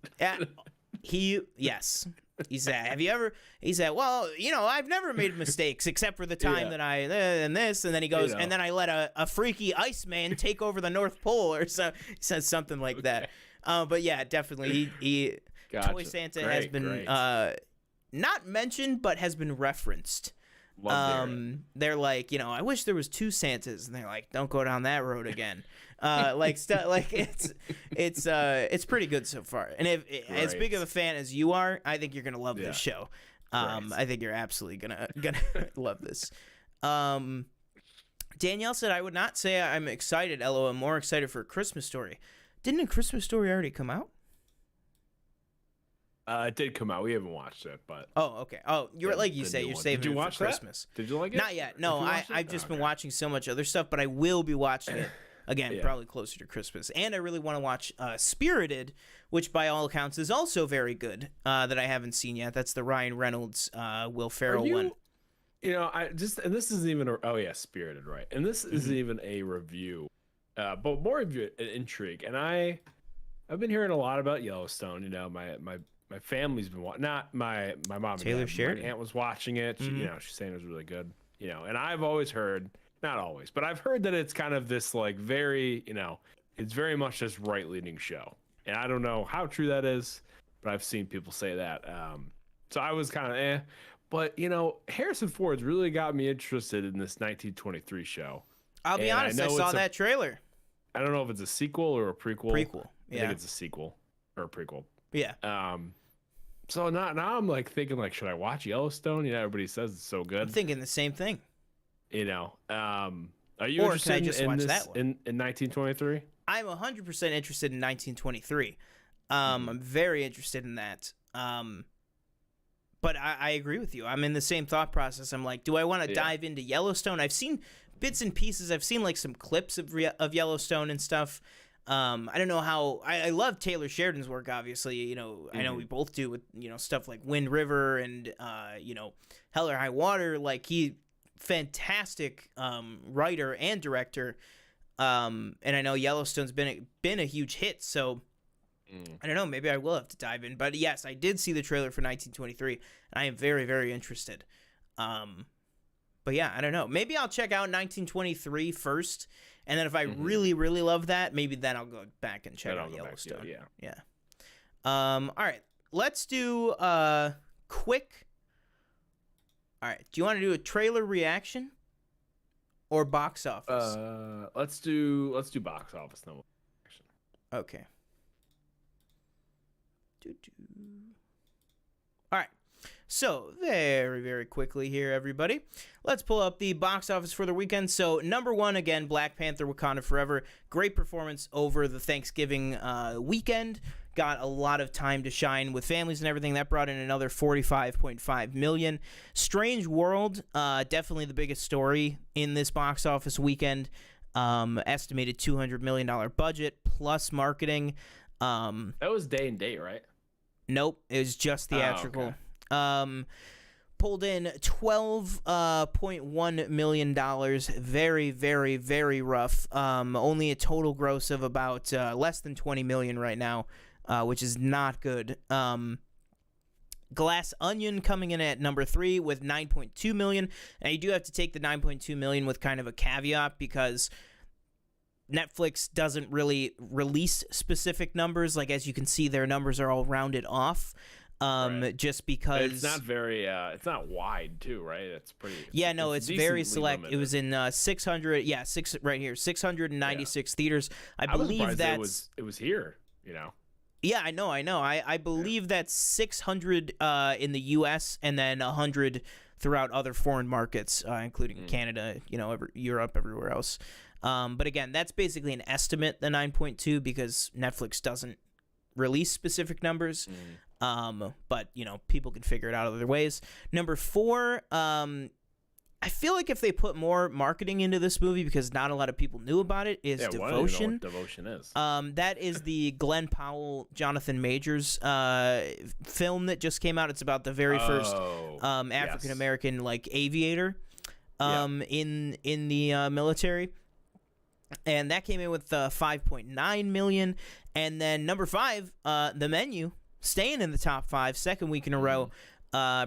Yes. He said, well, I've never made mistakes except for the time that I, and this, and then he goes, and then I let a freaky Iceman take over the North Pole, or so, he says something like that. But yeah, definitely, he Gotcha. Toy Santa has been not mentioned, but has been referenced. They're like, I wish there was 2 Santas, and they're like, don't go down that road again. It's pretty good so far. And if as big of a fan as you are, I think you're gonna love this show. I think you're absolutely gonna love this. Danielle said, I would not say I'm excited, LOL, I'm more excited for A Christmas Story. Didn't A Christmas Story already come out? It did come out. We haven't watched it, but okay. Oh, you're like you say, you're saving it for Christmas. Did you like it? Not yet. No, I've just been watching so much other stuff, but I will be watching it again, probably closer to Christmas. And I really want to watch Spirited, which by all accounts is also very good. That I haven't seen yet. That's the Ryan Reynolds, Will Ferrell one. And this isn't even Spirited, right? And this isn't even a review, but more of an intrigue. And I've been hearing a lot about Yellowstone. My family's been watching. Not my mom. Taylor and Sheridan. My aunt was watching it. She's saying it was really good. And I've always heard Not always, but I've heard that it's kind of this like very, it's very much this right-leaning show. And I don't know how true that is, but I've seen people say that. So I was kind of but Harrison Ford's really got me interested in this 1923 show. I'll be honest, I saw that trailer. I don't know if it's a sequel or a prequel. Prequel, yeah. I think it's a sequel or a prequel. Yeah. So now I'm like thinking like, should I watch Yellowstone? Everybody says it's so good. I'm thinking the same thing. Are you interested in this that one? in 1923? I'm 100% interested in 1923. I'm very interested in that. But I agree with you. I'm in the same thought process. I'm like, do I want to dive into Yellowstone? I've seen bits and pieces. I've seen like some clips of Yellowstone and stuff. I don't know how. I love Taylor Sheridan's work. Obviously, I know we both do with stuff like Wind River and Hell or High Water. Like fantastic writer and director. And I know Yellowstone's been a huge hit. So I don't know. Maybe I will have to dive in. But yes, I did see the trailer for 1923, and I am very, very interested. But yeah, I don't know. Maybe I'll check out 1923 first, and then if I really, really love that, maybe then I'll go back and check out Yellowstone. Yeah. All right. Let's do a quick. All right. Do you want to do a trailer reaction or box office? Let's do box office now. Okay. All right. So, very, very quickly here, everybody. Let's pull up the box office for the weekend. So, number one, again, Black Panther Wakanda Forever. Great performance over the Thanksgiving weekend. Got a lot of time to shine with families and everything. That brought in another $45.5 million. Strange World, definitely the biggest story in this box office weekend. Estimated $200 million budget plus marketing. That was day and date, right? Nope, it was just theatrical. Pulled in $12.1 million. Very, very, very rough. Only a total gross of about less than $20 million right now, which is not good. Glass Onion coming in at number 3 with $9.2 million. And you do have to take the $9.2 million with kind of a caveat because Netflix doesn't really release specific numbers. Like, as you can see, their numbers are all rounded off. Right. Just because it's not very it's not wide too, right? It's pretty it's very select. Limited. It was in 696 theaters. I believe that it was here, Yeah, I know. I believe that's 600 in the US and then 100 throughout other foreign markets, including Canada, Europe, everywhere else. But again, that's basically an estimate, the 9.2, because Netflix doesn't release specific numbers. But people can figure it out other ways. Number 4, I feel like if they put more marketing into this movie, because not a lot of people knew about it, is Devotion. I don't know what Devotion is. That is the Glenn Powell, Jonathan Majors film that just came out. It's about the very first African American aviator in the military. And that came in with $5.9 million. And then number 5, The Menu, staying in the top 5, second week in a row,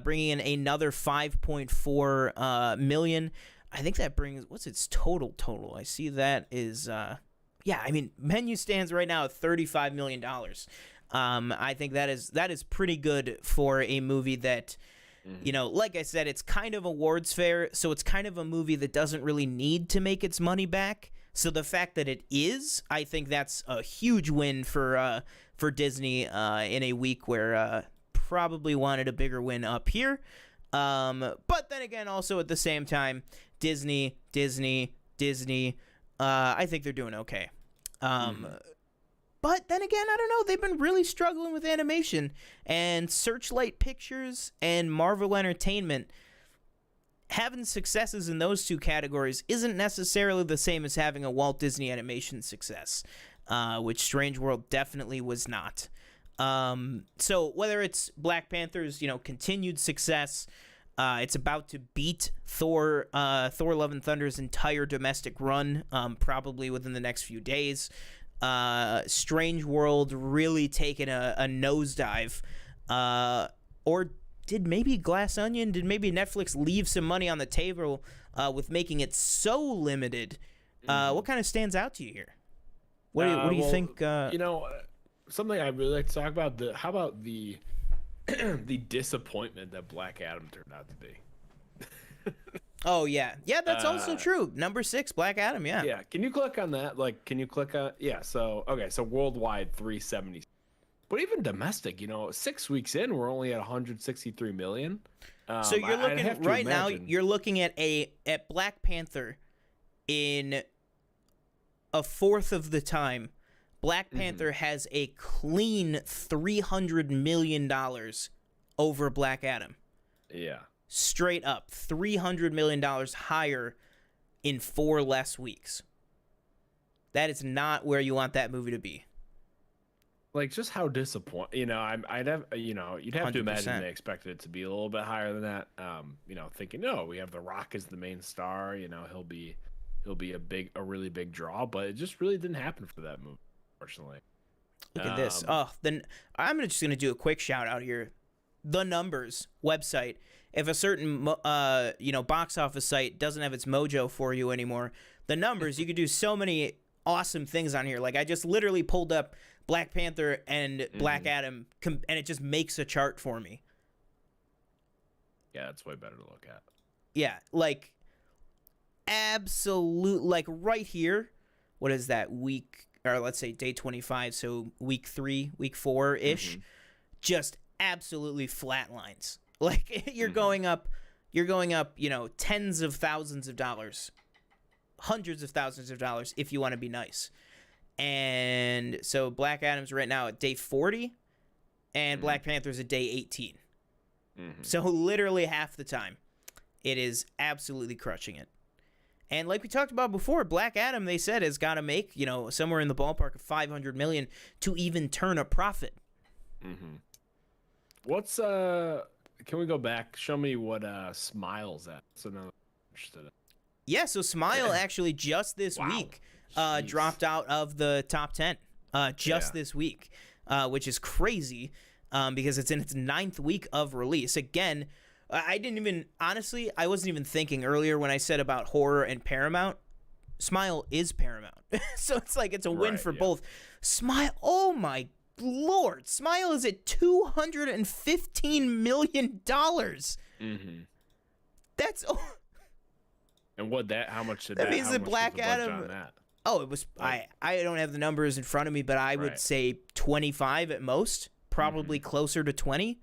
bringing in another $5.4 million. I think that brings, what's its total? I see that is, Menu stands right now at $35 million. I think that is pretty good for a movie that, like I said, it's kind of awards fair, so it's kind of a movie that doesn't really need to make its money back. So the fact that it is, I think that's a huge win for Disney in a week where probably wanted a bigger win up here. But then again, also at the same time, Disney, I think they're doing okay. But then again, I don't know. They've been really struggling with animation, and Searchlight Pictures and Marvel Entertainment having successes in those two categories isn't necessarily the same as having a Walt Disney Animation success, which Strange World definitely was not. So whether it's Black Panther's, continued success, it's about to beat Thor Love and Thunder's entire domestic run, probably within the next few days. Strange World really taking a nosedive, or did maybe Glass Onion, did maybe Netflix leave some money on the table with making it so limited? What kind of stands out to you here? What do you think? Something I'd really like to talk about. How about the the disappointment that Black Adam turned out to be? Oh yeah, that's also true. Number 6, Black Adam. Yeah. Yeah. Can you click on that? Like, can you click on? Yeah. So so worldwide 370, but even domestic, 6 weeks in, we're only at 163 million. So you're looking right now. You're looking at Black Panther in a fourth of the time. Black Panther has a clean $300 million over Black Adam. Yeah. Straight up, $300 million higher in 4 less weeks. That is not where you want that movie to be. Like, just how disappointing. I'd have. You'd have 100%. To imagine they expected it to be a little bit higher than that. Thinking, no, we have The Rock as the main star. He'll be a really big draw, but it just really didn't happen for that movie, unfortunately. Look at this. Then I'm just gonna do a quick shout out here. The Numbers website. If a certain box office site doesn't have its mojo for you anymore, The Numbers, you could do so many awesome things on here. Like, I just literally pulled up Black Panther and Black Adam, and it just makes a chart for me. Yeah, it's way better to look at. Yeah, like, absolute, like, right here. What is that, week, or let's say day 25, so week 3, week 4-ish, just absolutely flat lines. Like, you're going up, tens of thousands of dollars, hundreds of thousands of dollars if you want to be nice. And so Black Adam's right now at day 40, and Black Panther's at day 18. So literally half the time, it is absolutely crushing it. And like we talked about before, Black Adam, they said, has got to make, somewhere in the ballpark of $500 million to even turn a profit. What's can we go back? Show me what Smile's at. So now I'm interested in. Yeah, so Smile actually just this week dropped out of the top 10 this week, which is crazy because it's in its 9th week of release. Again, I wasn't even thinking earlier when I said about horror and Paramount. Smile is Paramount. So it's like it's a win for both. Smile, oh my Lord, Smile is at $215 million. That's... And how much did that means that Black Adam... Oh, it was... I don't have the numbers in front of me, but I would say 25 at most, probably closer to 20.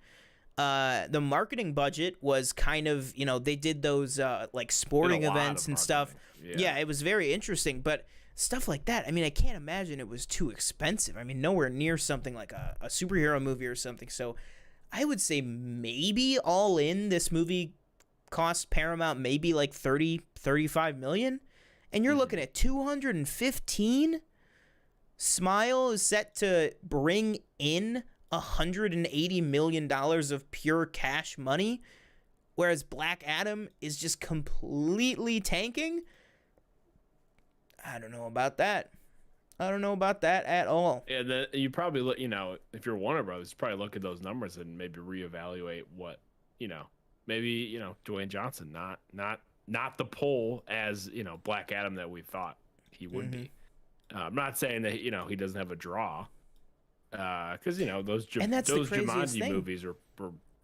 The marketing budget was kind of, they did those like sporting events and stuff. Yeah, it was very interesting, but stuff like that, I mean, I can't imagine it was too expensive. I mean, nowhere near something like a superhero movie or something. So I would say maybe all in, this movie cost Paramount maybe like 35 million, and you're looking at 215. Smile is set to bring in $180 million of pure cash money, whereas Black Adam is just completely tanking. I don't know about that. I don't know about that at all. Yeah, you probably look, if you're Warner Brothers, probably look at those numbers and maybe reevaluate what, maybe, Dwayne Johnson, not the pull as, Black Adam that we thought he would be. I'm not saying that, he doesn't have a draw. Because those Jumanji movies were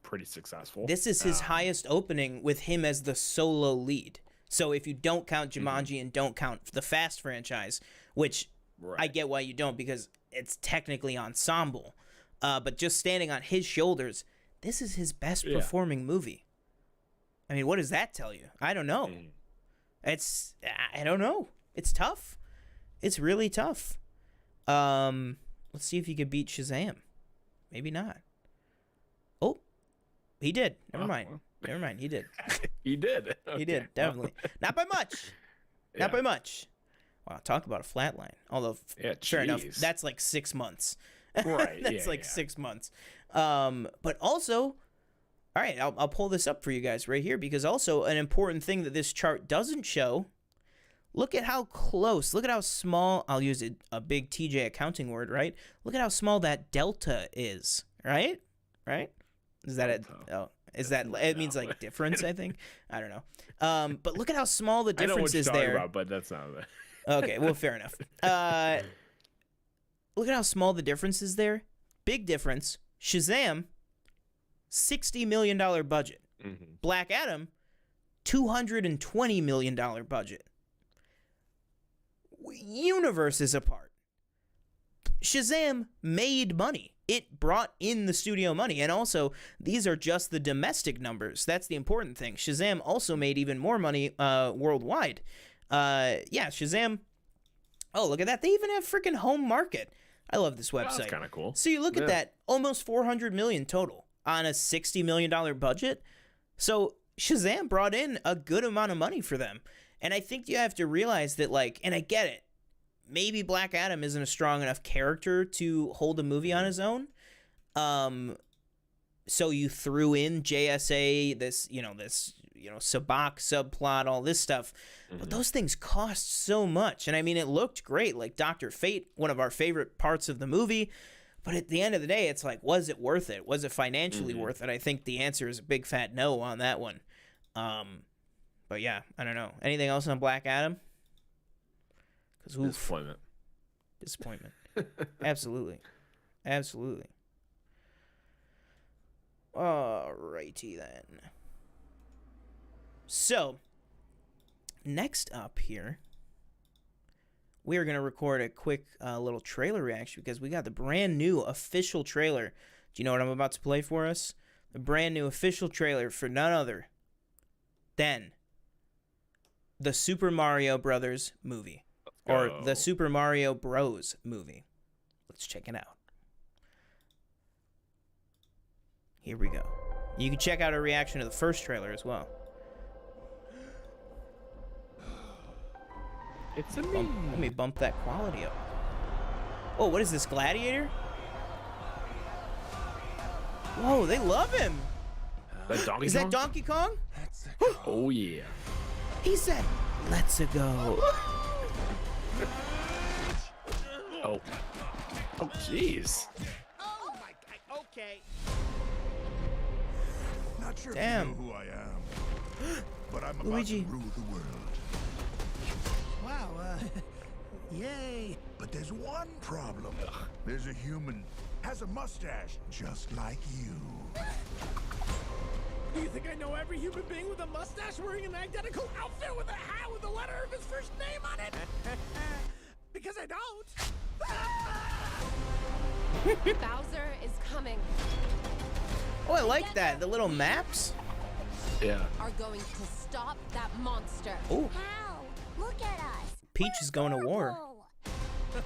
pretty successful. This is his highest opening with him as the solo lead. So if you don't count Jumanji and don't count the Fast franchise, which I get why you don't, because it's technically ensemble, but just standing on his shoulders, this is his best performing movie. I mean, what does that tell you? I don't know. I don't know. It's tough. It's really tough. Let's see if he could beat Shazam. Maybe not. Oh, he did. Never mind. He did. He did. Okay. He did, definitely. Not by much. Not by much. Wow, talk about a flat line. Although, fair enough, that's like 6 months. Right. That's 6 months. But also, all right, I'll pull this up for you guys right here, because also an important thing that this chart doesn't show, look at how close, look at how small, I'll use a big TJ accounting word, right? Look at how small that delta is, right? Is that it? Oh, is that it means like difference? I think. I don't know. But look at how small the difference is there. About, but that's not it. Okay, well, fair enough. Look at how small the difference is there. Big difference. Shazam, $60 million budget. Mm-hmm. Black Adam, $220 million budget. Universes apart. Shazam made money. It brought in the studio money. And also, these are just the domestic numbers. That's the important thing. Shazam also made even more money worldwide. Yeah, Shazam. Oh, look at that. They even have freaking home market. I love this website. That's kind of cool. So you look at that, almost $400 million total on a $60 million budget. So Shazam brought in a good amount of money for them. And I think you have to realize that, like, and I get it, maybe Black Adam isn't a strong enough character to hold a movie on his own. So you threw in JSA, this Sabak subplot, all this stuff. Mm-hmm. But those things cost so much. And I mean, it looked great, like Dr. Fate, one of our favorite parts of the movie. But at the end of the day, it's like, was it worth it? Was it financially worth it? I think the answer is a big fat no on that one. But yeah, I don't know. Anything else on Black Adam? Disappointment. Absolutely. Absolutely. Alrighty then. So, next up here, we are going to record a quick little trailer reaction because we got the brand new official trailer. Do you know what I'm about to play for us? The brand new official trailer for none other than the Super Mario Brothers movie. Or the Super Mario Bros. Movie. Let's check it out. Here we go. You can check out our reaction to the first trailer as well. It's a Let me bump that quality up. Oh, what is this, Gladiator? Whoa, they love him. Is that Donkey Kong? Oh, yeah. He said, let's go. Oh, jeez. Oh my God. Okay. Not sure Damn. if you know who I am, but I'm about Luigi. to rule the world. Wow. Yay. But there's one problem. There's a human, has a mustache, just like you. Do you think I know every human being with a mustache wearing an identical outfit with a hat with the letter of his first name on it? Because I don't. Bowser is coming. Oh, I like that. The little maps. Yeah. Are going to stop that monster. Oh, How? Look at us. Peach is going to war.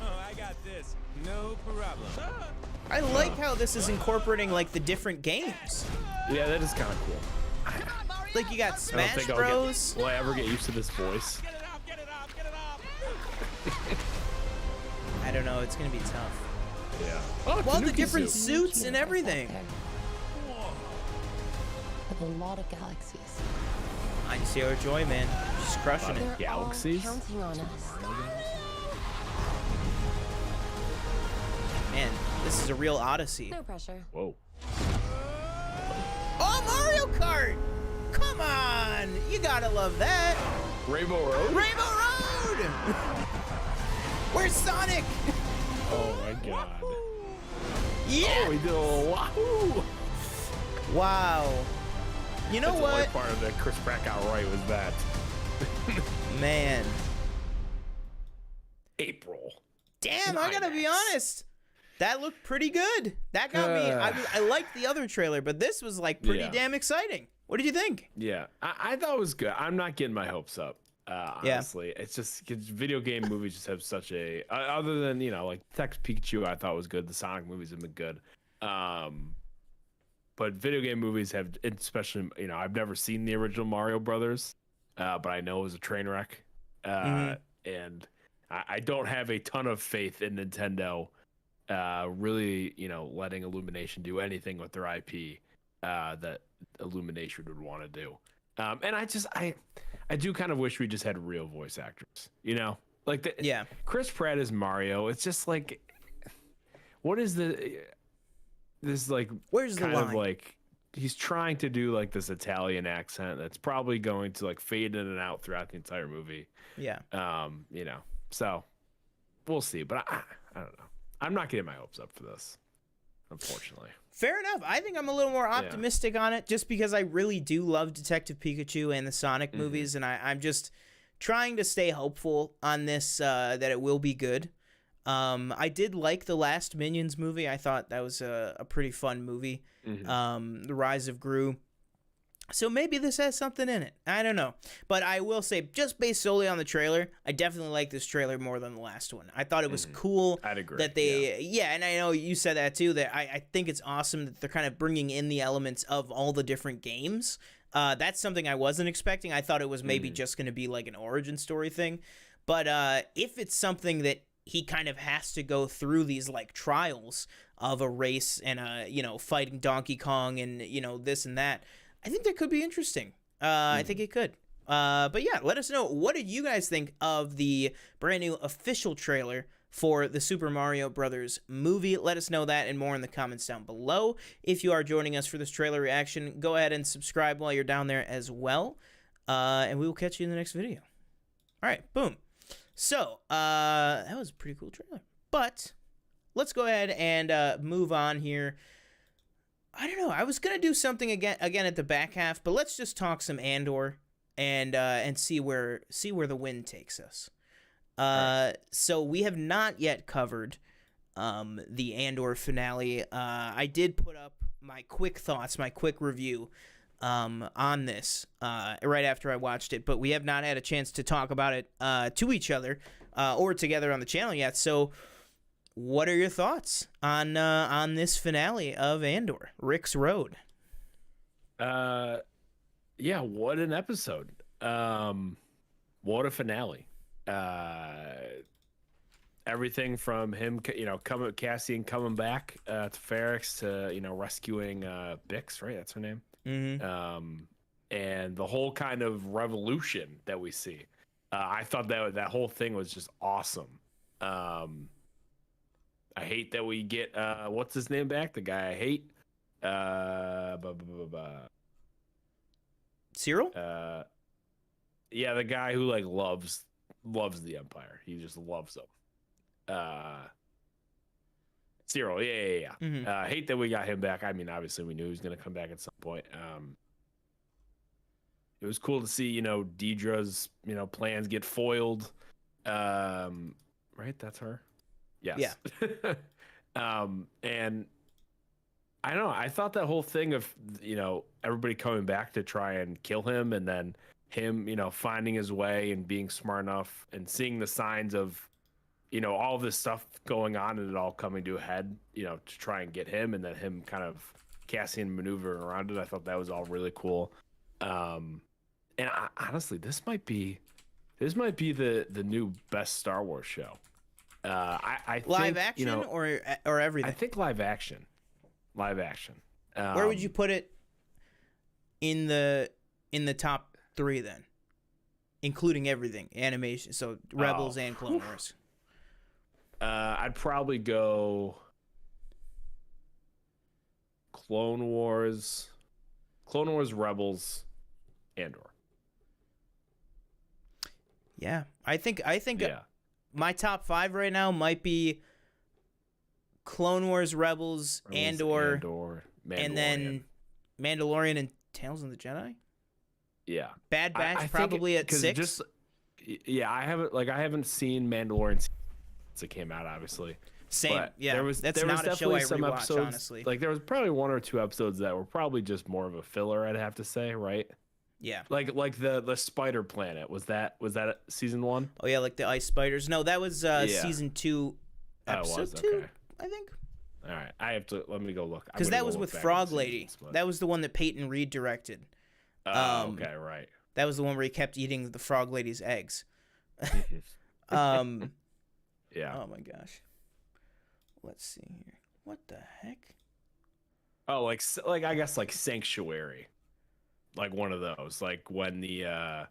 I got this. No problem. I like how this is incorporating, like, the different games. Yeah, that is kind of cool. Like, you got I don't Smash think Bros. will I ever get used to this voice? Get it up, get it up, get it up. I don't know. It's going to be tough. Yeah. Oh, Well, the Tanuki different suit. suits and everything. With a lot of galaxies. I see our joy, man. She's crushing it. They're Galaxies? all counting on us. Man, this is a real odyssey. No pressure. Whoa. Oh, Mario Kart! Come on! You gotta love that. Rainbow Road? Rainbow Road! Where's Sonic? Oh my god. Yeah! Oh, we did a little wahoo! Wow. You know That's what? The only part of the Chris Pratt got right was that. Man. April. Damn, I gotta be honest. That looked pretty good. That got me. I liked the other trailer, but this was like pretty damn exciting. What did you think? Yeah, I thought it was good. I'm not getting my hopes up. Honestly, it's just 'cause video game movies just have such a other than like Detective Pikachu, I thought was good. The Sonic movies have been good, but video game movies have, especially I've never seen the original Mario Brothers, but I know it was a train wreck, and I don't have a ton of faith in Nintendo, really letting Illumination do anything with their IP that Illumination would want to do. And I do kind of wish we just had real voice actors, like Chris Pratt is Mario. It's just like, what is this like? Where's the kind line? of like he's trying to do like this Italian accent that's probably going to like fade in and out throughout the entire movie. Yeah. You know, so we'll see. But I don't know. I'm not getting my hopes up for this, unfortunately. Fair enough. I think I'm a little more optimistic on it just because I really do love Detective Pikachu and the Sonic movies, and I'm just trying to stay hopeful on this, that it will be good. I did like the last Minions movie. I thought that was a pretty fun movie. The Rise of Gru. So maybe this has something in it. I don't know. But I will say, just based solely on the trailer, I definitely like this trailer more than the last one. I thought it was cool. I'd agree. That they, and I know you said that too, that I think it's awesome that they're kind of bringing in the elements of all the different games. That's something I wasn't expecting. I thought it was maybe just going to be like an origin story thing. But if it's something that he kind of has to go through these like trials of a race and fighting Donkey Kong and this and that, I think that could be interesting. I think it could. But yeah, let us know, what did you guys think of the brand new official trailer for the Super Mario Brothers movie? Let us know that and more in the comments down below. If you are joining us for this trailer reaction, go ahead and subscribe while you're down there as well. And we will catch you in the next video. All right, boom. So, that was a pretty cool trailer. But let's go ahead and move on here. I don't know. I was gonna do something again at the back half, but let's just talk some Andor and see where the wind takes us. So we have not yet covered the Andor finale. I did put up my quick thoughts, my quick review on this right after I watched it, but we have not had a chance to talk about it to each other or together on the channel yet. So what are your thoughts on this finale of Andor, Rick's Road? Yeah, what an episode. What a finale. Everything from him, Cassian coming back to Ferrix to, rescuing Bix, right? That's her name. And the whole kind of revolution that we see. I thought that whole thing was just awesome. I hate that we get what's his name back? The guy I hate. Cyril? Yeah, the guy who like loves the Empire. He just loves them. Cyril, yeah. I hate that we got him back. I mean, obviously we knew he was gonna come back at some point. It was cool to see, Deidre's, plans get foiled. Right? That's her. Yes. Yeah. And I don't know. I thought that whole thing of, everybody coming back to try and kill him, and then him, finding his way and being smart enough and seeing the signs of, all this stuff going on and it all coming to a head, to try and get him, and then him kind of Cassian maneuvering around it. I thought that was all really cool. And honestly, this might be the new best Star Wars show. I live think, action or everything? I think live action. Where would you put it in the top 3 then, including everything, animation? So Rebels and Clone Wars. I'd probably go Clone Wars, Rebels, Andor. Yeah, I think yeah. My top 5 right now might be Clone Wars, Rebels, Andor, and then Mandalorian and Tales of the Jedi. Yeah, Bad Batch probably at 6. I haven't seen Mandalorian since it came out, obviously. Same. But yeah, that's not a show I rewatch, episodes, honestly. Like there was probably 1 or 2 episodes that were probably just more of a filler, I'd have to say, right? Yeah. Like the Spider Planet, was that season 1? Oh yeah, like the ice spiders. No, that was season 2, episode 2, okay. I think. All right, let me go look. Because that was with Frog Lady. That was the one that Peyton Reed directed. Okay, right. That was the one where he kept eating the Frog Lady's eggs. Yeah. Oh my gosh. Let's see here. What the heck? Oh, like I guess like Sanctuary, like one of those. Like when the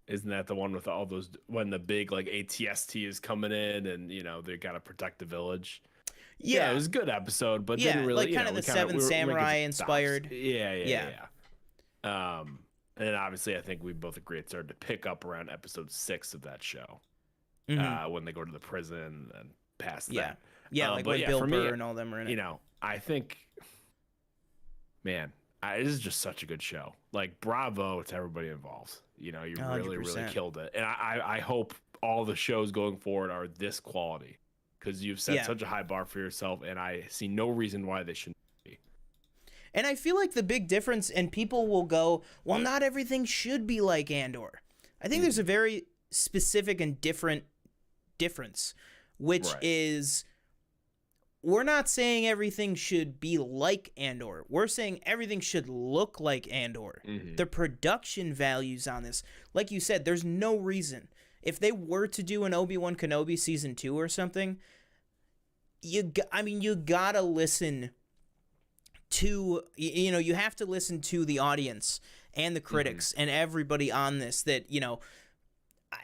isn't that the one with all those, when the big like ATST is coming in and they gotta protect the village? Yeah, it was a good episode, but yeah, didn't really like kind of the Seven Samurai inspired. Yeah. And then obviously I think we both agree it started to pick up around episode 6 of that show. When they go to the prison and past that. Yeah, like when Bill Burr and all them are in it. You know, I think, man, this is just such a good show. Like, bravo to everybody involved. You know, you really, 100%. really killed it. And I hope all the shows going forward are this quality, because you've set such a high bar for yourself, and I see no reason why they shouldn't be. And I feel like the big difference, and people will go, well, not everything should be like Andor. I think there's a very specific and different difference, which is, we're not saying everything should be like Andor. We're saying everything should look like Andor. The production values on this, like you said, there's no reason. If they were to do an Obi-Wan Kenobi season 2 or something, you gotta listen to, you know, you have to listen to the audience and the critics and everybody on this, that, you know,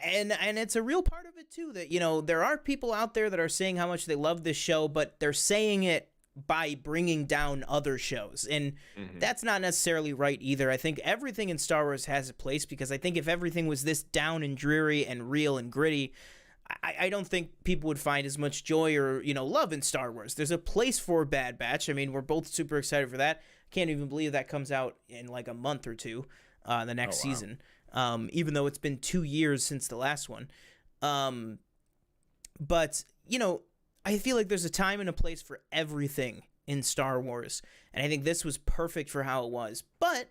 and it's a real part of it too, that, you know, there are people out there that are saying how much they love this show, but they're saying it by bringing down other shows, and that's not necessarily right either. I think everything in Star Wars has a place, because I think if everything was this down and dreary and real and gritty, I don't think people would find as much joy or, you know, love in Star Wars. There's a place for Bad Batch. I mean, we're both super excited for that. Can't even believe that comes out in like a month or two, the next season. Even though it's been 2 years since the last one. But, you know, I feel like there's a time and a place for everything in Star Wars. And I think this was perfect for how it was. But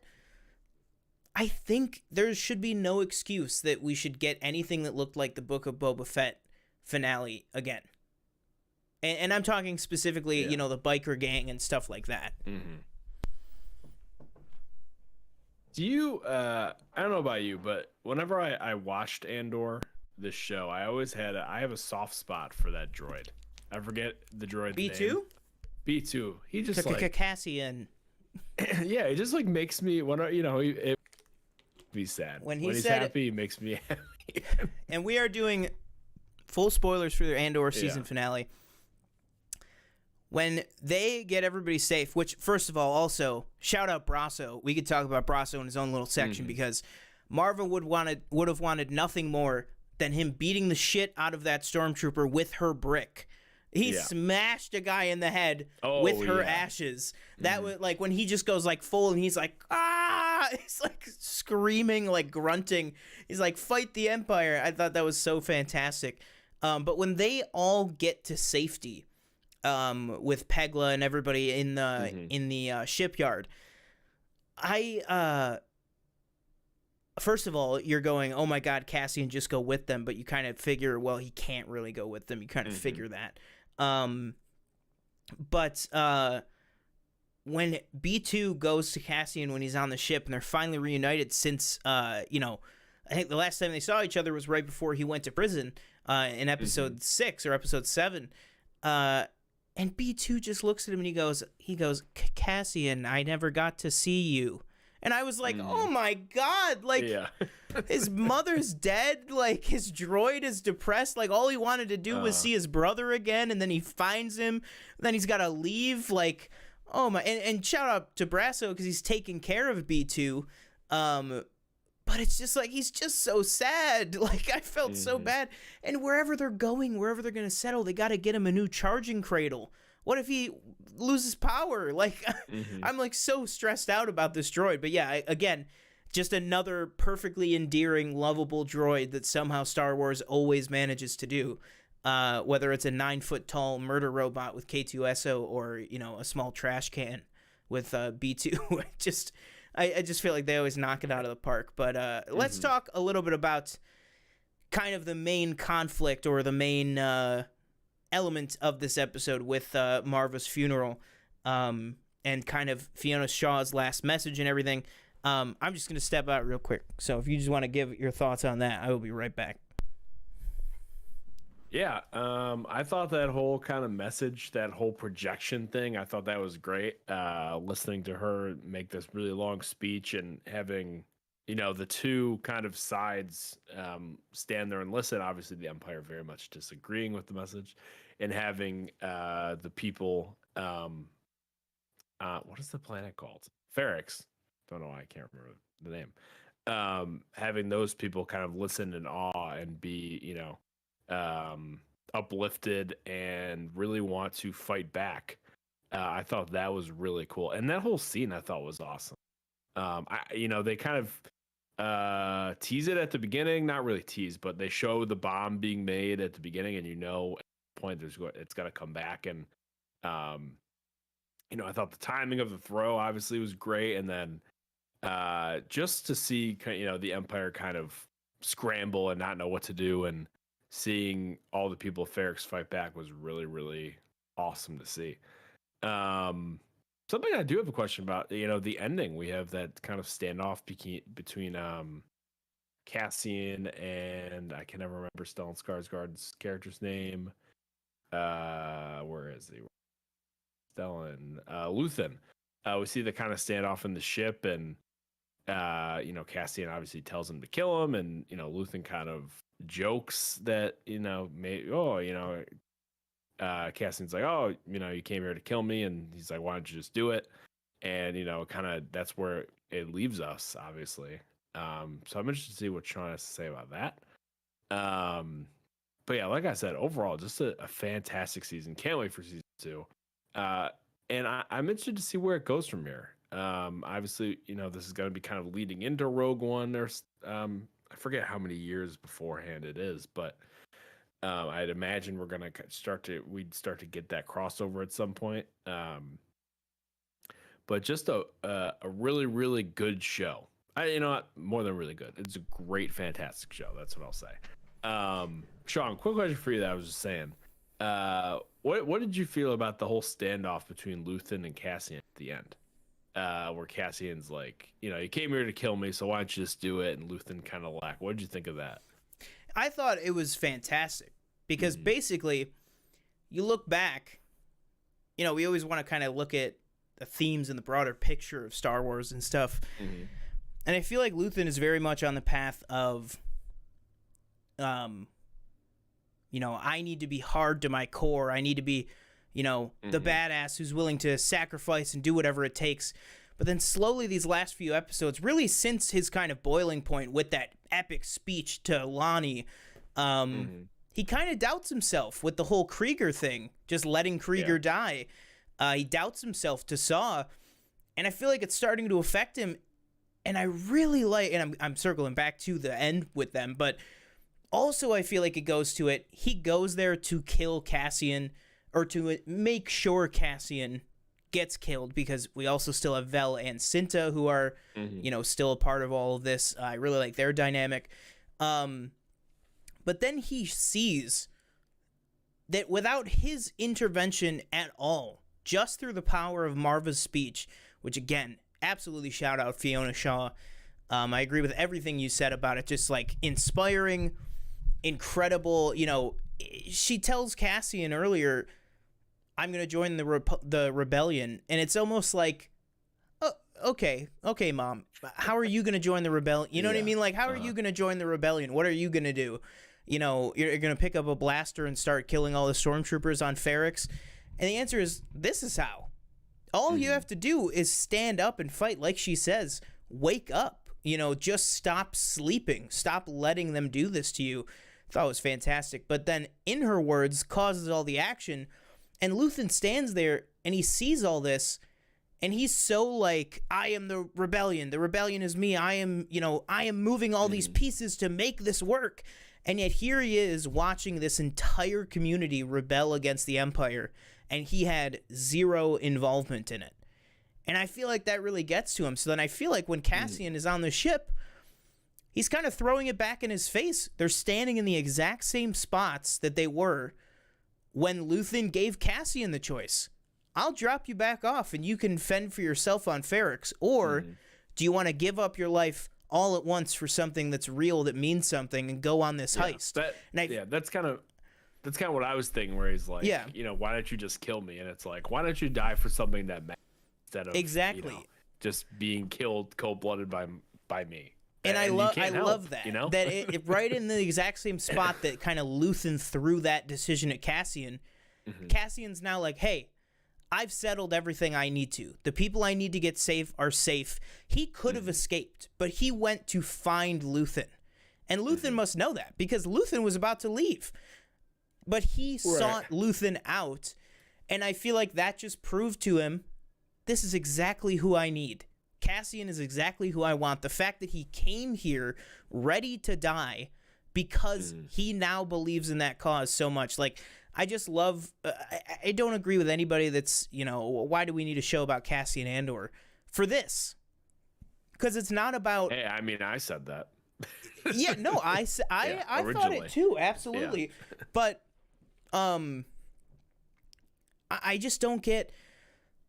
I think there should be no excuse that we should get anything that looked like the Book of Boba Fett finale again. And I'm talking specifically, you know, the biker gang and stuff like that. Do you, I don't know about you, but whenever I watched Andor, this show, I always had, I have a soft spot for that droid. I forget the droid's name. B2? B2. He just like... Cassian. Yeah, it just like makes me, when you know, it be sad. When he's said happy, it makes me happy. And we are doing full spoilers for their Andor season finale. When they get everybody safe, which, first of all, also, shout out Brasso. We could talk about Brasso in his own little section, because Marva would have wanted nothing more than him beating the shit out of that stormtrooper with her brick. He smashed a guy in the head with her ashes. That was like when he just goes like full, and he's like, ah! He's like screaming, like grunting. He's like, fight the Empire. I thought that was so fantastic. But when they all get to safety, with Pegla and everybody in the shipyard, first of all, you're going, oh my God, Cassian, just go with them. But you kind of figure, well, he can't really go with them. You kind of figure that. But when B2 goes to Cassian when he's on the ship, and they're finally reunited since, you know, I think the last time they saw each other was right before he went to prison, in episode 6 or episode 7. And B2 just looks at him and he goes, Cassian, I never got to see you. And I was like, oh my God, like, his mother's dead, like, his droid is depressed, like, all he wanted to do was see his brother again, and then he finds him, then he's got to leave, like, oh my, and shout out to Brasso, because he's taking care of B2, but it's just like, he's just so sad, like, I felt so bad, and wherever they're going, wherever they're going to settle, they got to get him a new charging cradle. What if he loses power? Like, I'm like so stressed out about this droid. But yeah, again, just another perfectly endearing, lovable droid that somehow Star Wars always manages to do. Whether it's a 9-foot-tall murder robot with K2SO or, you know, a small trash can with B2. I just feel like they always knock it out of the park. But let's talk a little bit about kind of the main conflict or the main element of this episode with Marva's funeral, and kind of Fiona Shaw's last message and everything. I'm just going to step out real quick. So if you just want to give your thoughts on that, I will be right back. Yeah, I thought that whole kind of message, that whole projection thing, I thought that was great. Listening to her make this really long speech and having, you know, the two kind of sides stand there and listen. Obviously, the Empire very much disagreeing with the message. and having the people, what is the planet called? Ferrix. Don't know why I can't remember the name. Having those people kind of listen in awe and be, uplifted and really want to fight back. I thought that was really cool. And that whole scene I thought was awesome. They kind of tease it at the beginning, not really tease, but they show the bomb being made at the beginning, and at the point it's got to come back. And I thought the timing of the throw obviously was great, and then just to see the Empire kind of scramble and not know what to do, and seeing all the people of Ferrix fight back was really, really awesome to see. Something I do have a question about, the ending. We have that kind of standoff between Cassian and I can never remember Stellan Skarsgård's character's name. Where is he? Stellan Luthen. We see the kind of standoff in the ship, and Cassian obviously tells him to kill him, and Luthen kind of jokes that Cassian's like, oh, you came here to kill me, and he's like, why don't you just do it? And kind of that's where it leaves us, obviously. So I'm interested to see what Sean has to say about that. But yeah, like I said, overall, just a fantastic season. Can't wait for season 2. And I'm interested to see where it goes from here. Obviously, this is going to be kind of leading into Rogue One. There's I forget how many years beforehand it is, but I'd imagine we're going to start to get that crossover at some point. But just a really, really good show. More than really good. It's a great, fantastic show. That's what I'll say. Sean, quick question for you that I was just saying. What did you feel about the whole standoff between Luthen and Cassian at the end? Where Cassian's like, you came here to kill me, so why don't you just do it? And Luthen kind of laughed. What did you think of that? I thought it was fantastic because basically, you look back, we always want to kind of look at the themes and the broader picture of Star Wars and stuff. Mm-hmm. And I feel like Luthen is very much on the path of, I need to be hard to my core. I need to be, the badass who's willing to sacrifice and do whatever it takes. But then slowly these last few episodes, really since his kind of boiling point with that epic speech to Lonnie, he kind of doubts himself with the whole Krieger thing, just letting Krieger die. He doubts himself to Saw, and I feel like it's starting to affect him. And I really like, and I'm circling back to the end with them, but also I feel like it goes to it. He goes there to kill Cassian, or to make sure Cassian gets killed, because we also still have Vel and Cinta who are, still a part of all of this. I really like their dynamic. But then he sees that without his intervention at all, just through the power of Marva's speech, which again, absolutely shout out Fiona Shaw. I agree with everything you said about it. Just like inspiring, incredible. She tells Cassian earlier, I'm going to join the rebellion. And it's almost like, oh, okay, Mom, how are you going to join the rebellion? You know what I mean? Like, how are you going to join the rebellion? What are you going to do? You're going to pick up a blaster and start killing all the stormtroopers on Ferrix? And the answer is, this is how. All you have to do is stand up and fight. Like she says, wake up, just stop sleeping. Stop letting them do this to you. I thought it was fantastic. But then, in her words, causes all the action. And Luthen stands there and he sees all this. And he's so like, I am the rebellion. The rebellion is me. I am moving all these pieces to make this work. And yet here he is watching this entire community rebel against the Empire. And he had zero involvement in it. And I feel like that really gets to him. So then I feel like when Cassian is on the ship, he's kind of throwing it back in his face. They're standing in the exact same spots that they were when Luthen gave Cassian the choice. I'll drop you back off and you can fend for yourself on Ferrix. Or do you want to give up your life all at once for something that's real, that means something, and go on this heist? That's kind of what I was thinking, where he's like, why don't you just kill me? And it's like, why don't you die for something that matters instead of just being killed cold-blooded by me? And I love that. That it right in the exact same spot that kind of Luthen threw that decision at Cassian, Cassian's now like, hey, I've settled everything I need to. The people I need to get safe are safe. He could have escaped, but he went to find Luthen. And Luthen must know that because Luthen was about to leave. But he sought Luthen out, and I feel like that just proved to him, this is exactly who I need. Cassian is exactly who I want. The fact that he came here ready to die because he now believes in that cause so much. Like, I just love, I don't agree with anybody that's, you know, why do we need a show about Cassian Andor? For this. Because it's not about... Hey, I mean, I said that. Yeah, no, I thought originally. it too, absolutely. Yeah. But I just don't get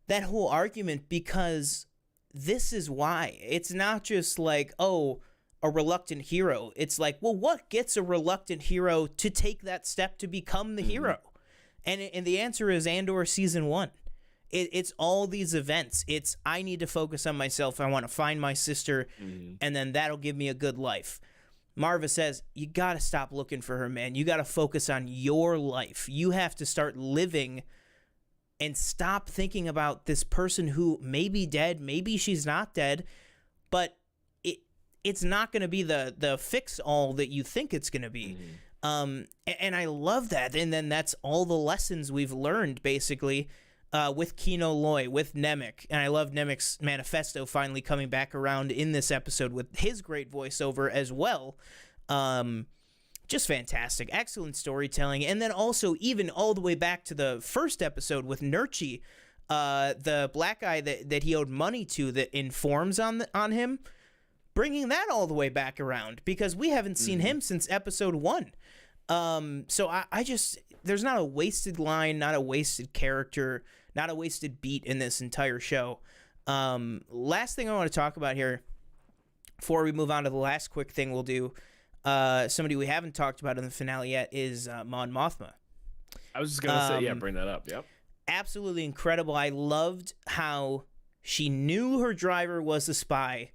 that whole argument because this is why. It's not just like, oh, a reluctant hero. It's like, well, what gets a reluctant hero to take that step to become the hero? And the answer is Andor Season 1. It's all these events. It's, I need to focus on myself. I want to find my sister, and then that'll give me a good life. Marva says, you got to stop looking for her, man. You got to focus on your life. You have to start living and stop thinking about this person who may be dead, maybe she's not dead, but it's not going to be the fix-all that you think it's going to be. And I love that. And then that's all the lessons we've learned, basically, with Kino Loy, with Nemec. And I love Nemec's manifesto finally coming back around in this episode with his great voiceover as well. Just fantastic. Excellent storytelling. And then also even all the way back to the first episode with Nurchi, the black guy that he owed money to that informs on him, bringing that all the way back around because we haven't seen him since episode 1. So I just, there's not a wasted line, not a wasted character, not a wasted beat in this entire show. Last thing I want to talk about here before we move on to the last quick thing we'll do, somebody we haven't talked about in the finale yet is Mon Mothma. I was just going to say, bring that up. Yep. Absolutely incredible. I loved how she knew her driver was a spy,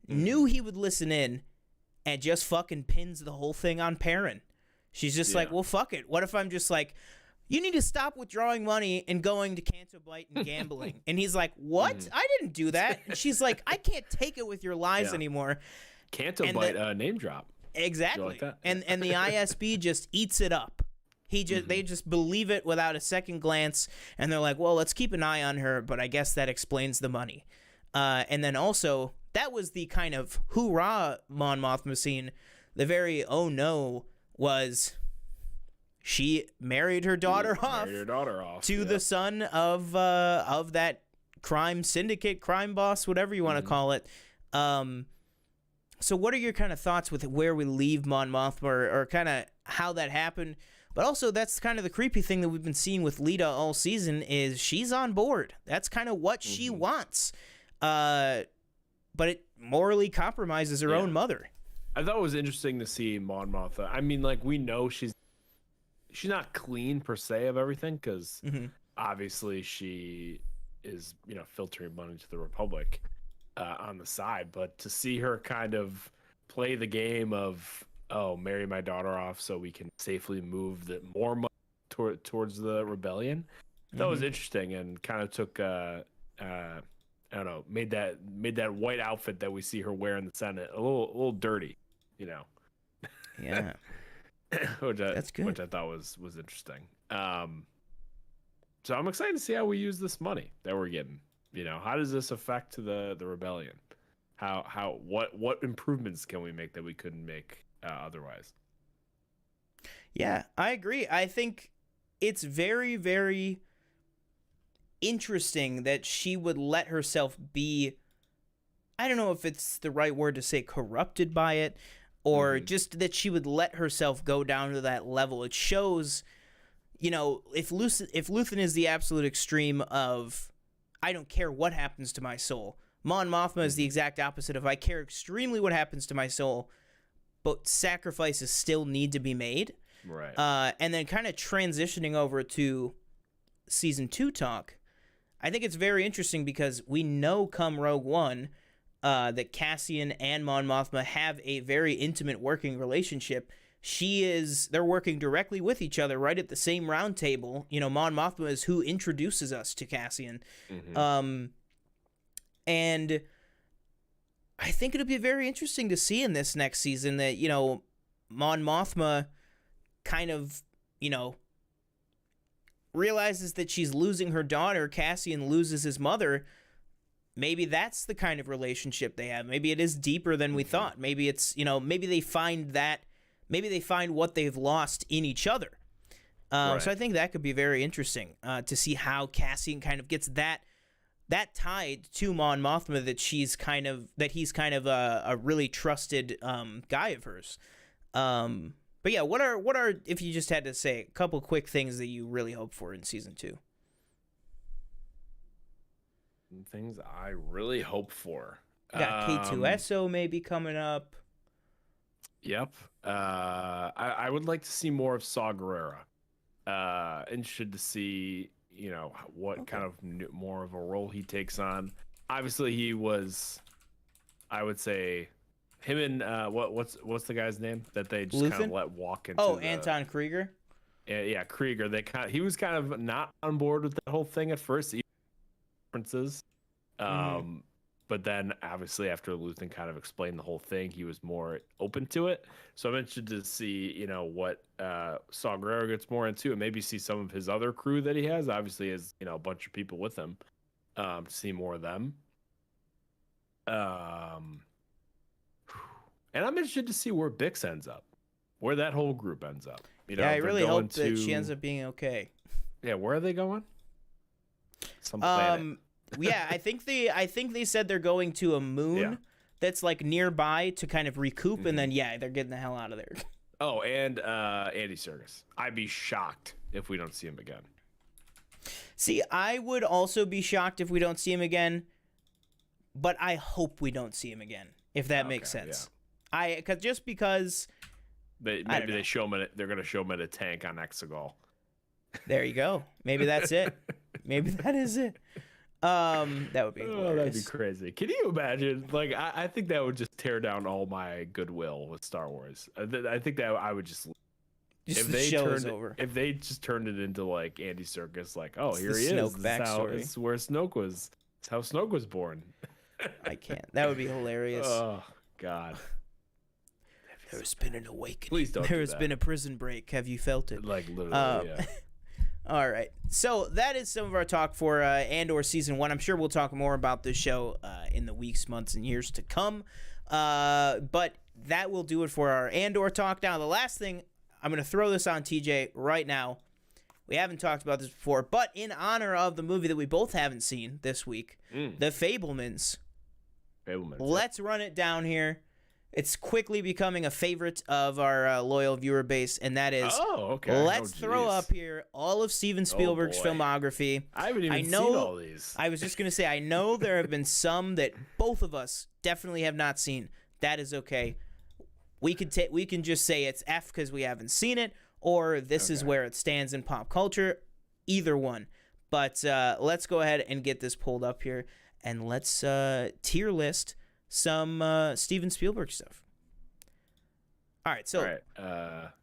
knew he would listen in, and just fucking pins the whole thing on Perrin. She's just like, well, fuck it. What if I'm just like, you need to stop withdrawing money and going to Canto Bight and gambling? And he's like, what? I didn't do that. And she's like, I can't take it with your lies anymore. Canto Bight name drop. Exactly. Like that? And the ISB just eats it up. They just believe it without a second glance, and they're like, well, let's keep an eye on her, but I guess that explains the money. And then also, that was the kind of hoorah Mon Mothma scene. The very oh no was she married her daughter off to the son of that crime syndicate, crime boss, whatever you want to call it. So what are your kind of thoughts with where we leave Mon Mothma or kind of how that happened? But also, that's kind of the creepy thing that we've been seeing with Lita all season is she's on board. That's kind of what she wants. But it morally compromises her own mother. I thought it was interesting to see Mon Mothma. I mean, like, we know she's not clean per se of everything because obviously she is, filtering money to the Republic on the side. But to see her kind of play the game of, marry my daughter off so we can safely move more money towards the rebellion, that was interesting and kind of took I don't know, made that white outfit that we see her wear in the Senate a little dirty, Yeah. That's good. Which I thought was interesting. So I'm excited to see how we use this money that we're getting. How does this affect the rebellion? What improvements can we make that we couldn't make otherwise? Yeah, I agree. I think it's very, very interesting that she would let herself be, I don't know if it's the right word to say, corrupted by it, or just that she would let herself go down to that level. It shows, if Luthen is the absolute extreme of, I don't care what happens to my soul, Mon Mothma is the exact opposite of, I care extremely what happens to my soul, but sacrifices still need to be made. Right. And then kind of transitioning over to season 2 talk, I think it's very interesting because we know come Rogue One that Cassian and Mon Mothma have a very intimate working relationship they're working directly with each other right at the same round table. You know, Mon Mothma is who introduces us to Cassian. And I think it'll be very interesting to see in this next season that, you know, Mon Mothma kind of, you know, realizes that she's losing her daughter. Cassian loses his mother. Maybe that's the kind of relationship they have. Maybe it is deeper than we thought. Maybe it's, you know, maybe they find what they've lost in each other. Right. So I think that could be very interesting to see how Cassian kind of gets that tied to Mon Mothma, that he's kind of a really trusted guy of hers. But yeah, what are if you just had to say a couple quick things that you really hope for in season 2? Things I really hope for. Got K2SO maybe coming up. Yep. I would like to see more of Saw Gerrera. Interested to see, you know, what kind of more of a role he takes on. Obviously, he was, I would say, him and what's the guy's name that they just kind of let walk into? Anton Krieger. Yeah, Krieger. He was kind of not on board with that whole thing at first. Differences. But then obviously after Luthen kind of explained the whole thing, he was more open to it. So I'm interested to see, you know, what Saw Gerrera gets more into, and maybe see some of his other crew that he has. Obviously, he has, you know, a bunch of people with him. To see more of them. And I'm interested to see where Bix ends up, where that whole group ends up. You know, I really hope that she ends up being okay. Yeah, where are they going? Some planet. Yeah, I think they said they're going to a moon that's like nearby to kind of recoup, and then they're getting the hell out of there. Oh, and Andy Serkis. I'd be shocked if we don't see him again. See, I would also be shocked if we don't see him again, but I hope we don't see him again, if that makes sense. Yeah. Because they show him they're gonna show him in a tank on Exegol. There you go. Maybe that's it. Maybe that is it. That would be hilarious. That'd be crazy. Can you imagine? Like, I think that would just tear down all my goodwill with Star Wars. I think that I would just if the they show turned is over. If they just turned it into like Andy Serkis, like, oh, It's here the he Snoke is. backstory. This is where Snoke was. It's how Snoke was born. I can't. That would be hilarious. Oh God. There has been an awakening. Please don't. There has been a prison break. Have you felt it? Like literally. Yeah. All right. So that is some of our talk for Andor Season 1. I'm sure we'll talk more about this show in the weeks, months, and years to come. But that will do it for our Andor talk. Now, the last thing, I'm going to throw this on TJ right now. We haven't talked about this before, but in honor of the movie that we both haven't seen this week, The Fabelmans. Let's run it down here. It's quickly becoming a favorite of our loyal viewer base, and that is, let's throw up here all of Steven Spielberg's filmography. I haven't even seen all these. I was just going to say, I know there have been some that both of us definitely have not seen. That is okay. We can just say it's F because we haven't seen it, or this is where it stands in pop culture. Either one. But let's go ahead and get this pulled up here, and let's tier list some Steven Spielberg stuff. All right, so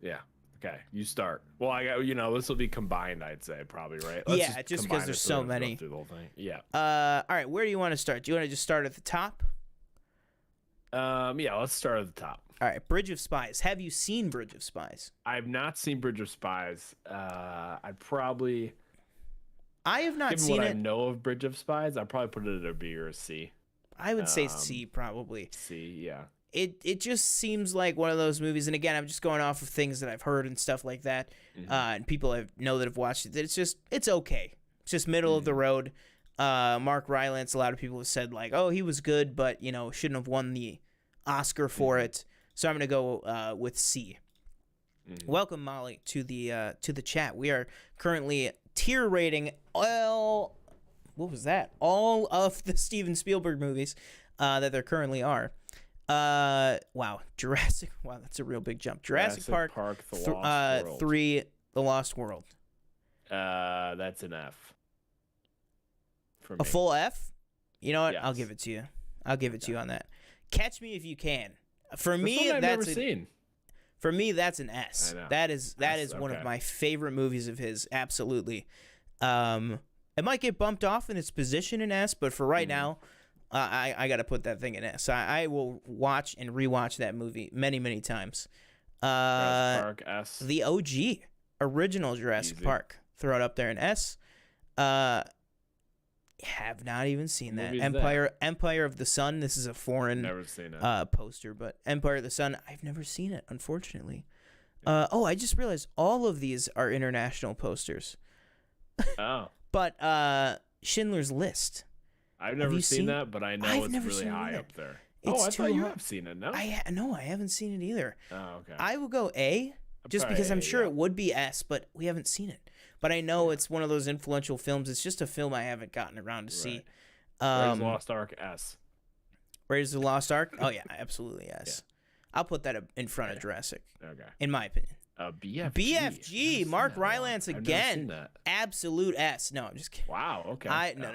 yeah, okay, you start. Well, I got this will be combined, I'd say probably, right? Just because there's so many. Through the whole thing. Yeah. All right, where do you want to start? Do you want to just start at the top? Yeah, let's start at the top. All right, Bridge of Spies. Have you seen Bridge of Spies? I've not seen Bridge of Spies. I have not seen it. What I know of Bridge of Spies, I'd probably put it at a B or a C. I would say C, probably. C, yeah. It just seems like one of those movies, and again, I'm just going off of things that I've heard and stuff like that, and people I know that have watched it. It's okay. It's just middle of the road. Mark Rylance, a lot of people have said like, oh, he was good, but shouldn't have won the Oscar for it. So I'm gonna go with C. Welcome, Molly, to the chat. We are currently tier rating all of the Steven Spielberg movies that there currently are. Jurassic. Wow, that's a real big jump. Jurassic Park The Lost World. 3, The Lost World. That's an F. For me. A full F? You know what? Yes. I'll give it to you. I'll give it to you on that. Catch Me If You Can. For me, I've that's never seen. For me, that's an S. I know. That is one of okay. my favorite movies of his. Absolutely. It might get bumped off in its position in S, but for right now, I got to put that thing in S. I will watch and rewatch that movie many, many times. Jurassic Park S. The OG, original Jurassic Easy. Park. Throw it up there in S. Have not even seen What that. movie is Empire of the Sun. This is a foreign Never seen it. poster, but Empire of the Sun. I've never seen it, unfortunately. I just realized all of these are international posters. Oh, But Schindler's List. I've never seen- seen that, but I know I've it's never really seen it high either. up there. It's I too thought you high. have seen it. No. No, I haven't seen it either. Oh, okay. I will go A, just because I'm sure it would be S, but we haven't seen it. But I know it's one of those influential films. It's just a film I haven't gotten around to see. Raiders of the Lost Ark S. Raiders of the Lost Ark? Oh, yeah, absolutely yes. I'll put that in front of Jurassic, Okay. in my opinion. BFG. BFG, Mark Rylance I've never again. seen that. Absolute S. No, I'm just kidding. Wow. Okay. No.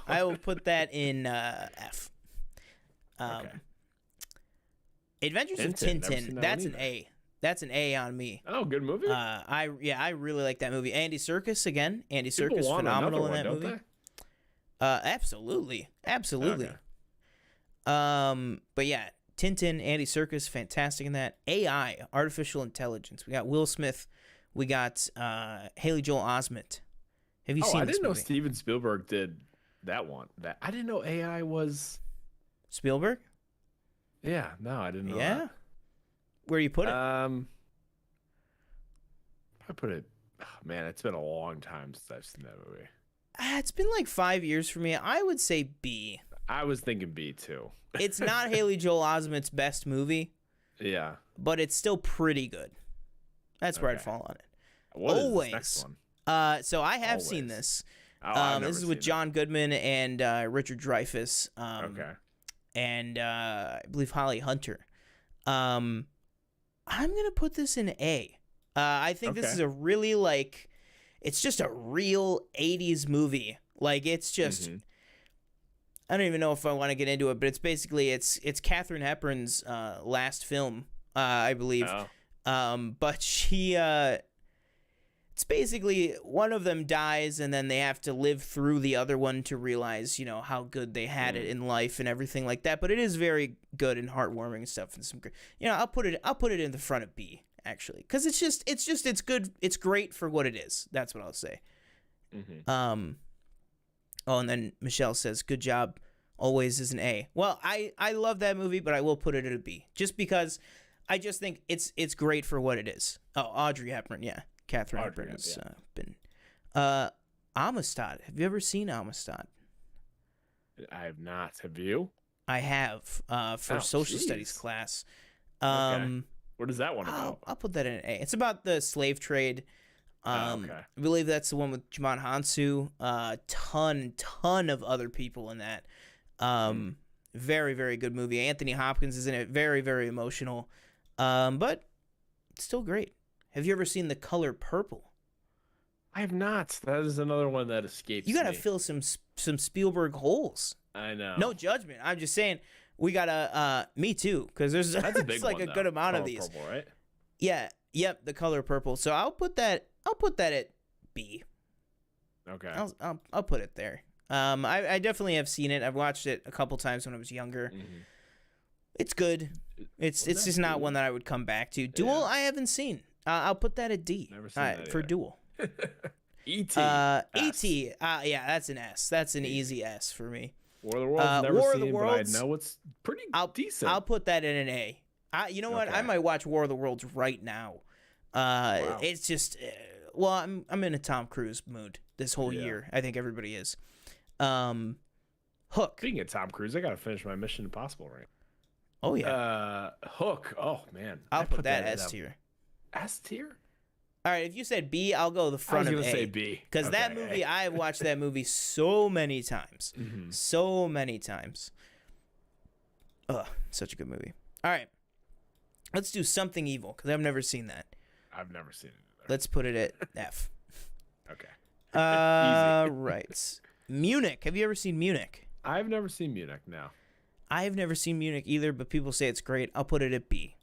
I will put that in F. Okay. Adventures of Tintin, never seen Tintin. that That's one an either. A. That's an A on me. Oh, good movie. I really like that movie. Andy Serkis again. Andy People Serkis, want phenomenal in another that one, movie. don't Absolutely. Okay. But yeah, Tintin, Andy Serkis, fantastic in that. AI, artificial intelligence. We got Will Smith. We got Haley Joel Osment. Have you they? seen I this didn't know movie? Steven Spielberg did that one. I didn't know AI was. Spielberg? Yeah. No, I didn't know. Yeah. That. Where you put it? I put it. Oh, man, it's been a long time since I've seen that movie. It's been like 5 years for me. I would say B. I was thinking B too. It's not Haley Joel Osment's best movie, Yeah. but it's still pretty good. That's where I'd Okay. fall on it. What is Always. this next one? So I have seen Always. this. I've This never is with seen John Goodman and Richard Dreyfuss. it. Okay. And I believe Holly Hunter. I'm gonna put this in A. I think this Okay. is a really it's just a real 80s movie. Like it's just. Mm-hmm. I don't even know if I want to get into it, but it's basically it's Katharine Hepburn's last film, I believe. Oh. But she it's basically one of them dies and then they have to live through the other one to realize, how good they had it in life and everything like that. But it is very good and heartwarming and stuff and some great. I'll put it in the front of B actually, cuz it's good. It's great for what it is. That's what I'll say. Mm-hmm. Oh, and then Michelle says, "Good job." Always is an A. Well, I love that movie, but I will put it at a B just because I just think it's great for what it is. Oh, Audrey Hepburn, yeah, Katharine Audrey, Hepburn has yeah. been. Amistad. Have you ever seen Amistad? I have not. Have you? I have for Oh, social jeez. studies class. Okay. What is that one about? I'll put that in an A. It's about the slave trade. Okay. I believe that's the one with Jimon Hansu. Ton of other people in that. Very, very good movie. Anthony Hopkins is in it. Very, very emotional. But still great. Have you ever seen The Color Purple? I have not. That is another one that escapes You gotta me. fill some Spielberg holes. I know. No judgment. I'm just saying we gotta. Me too, because there's That's a big it's like one, a good though. amount of Color these. Purple, right? Yeah. Yep. The Color Purple. So I'll put that at B. Okay. I'll put it there. I definitely have seen it. I've watched it a couple times when I was younger. Mm-hmm. It's good. It's Wasn't just that not Duel? one that I would come back to. Duel, Yeah. I haven't seen. I'll put that at D. Never seen that for either. Duel. E.T. E.T. Yeah, that's an S. That's an easy S for me. War of the Worlds. Never War of seen, the but Worlds, I know it's pretty decent. I'll put that in an A. You know what? I Okay. might watch War of the Worlds right now. Wow. It's just, well, I'm in a Tom Cruise mood this whole Yeah. year. I think everybody is. Hook. Speaking of Tom Cruise, I gotta finish my Mission Impossible right. Oh yeah. Hook. Oh man. I'll I put that in S a tier. S tier. All right, if you said B, I'll go the front I of was gonna A. say B Because that Okay. movie, I have watched that movie so many times. Mm-hmm. So many times. Ugh, such a good movie. All right. Let's do Something Evil, because I've never seen that. I've never seen it. Either. Let's put it at F. Okay. Right. Munich. Have you ever seen Munich? I've never seen Munich. No. I have never seen Munich either, but people say it's great. I'll put it at B.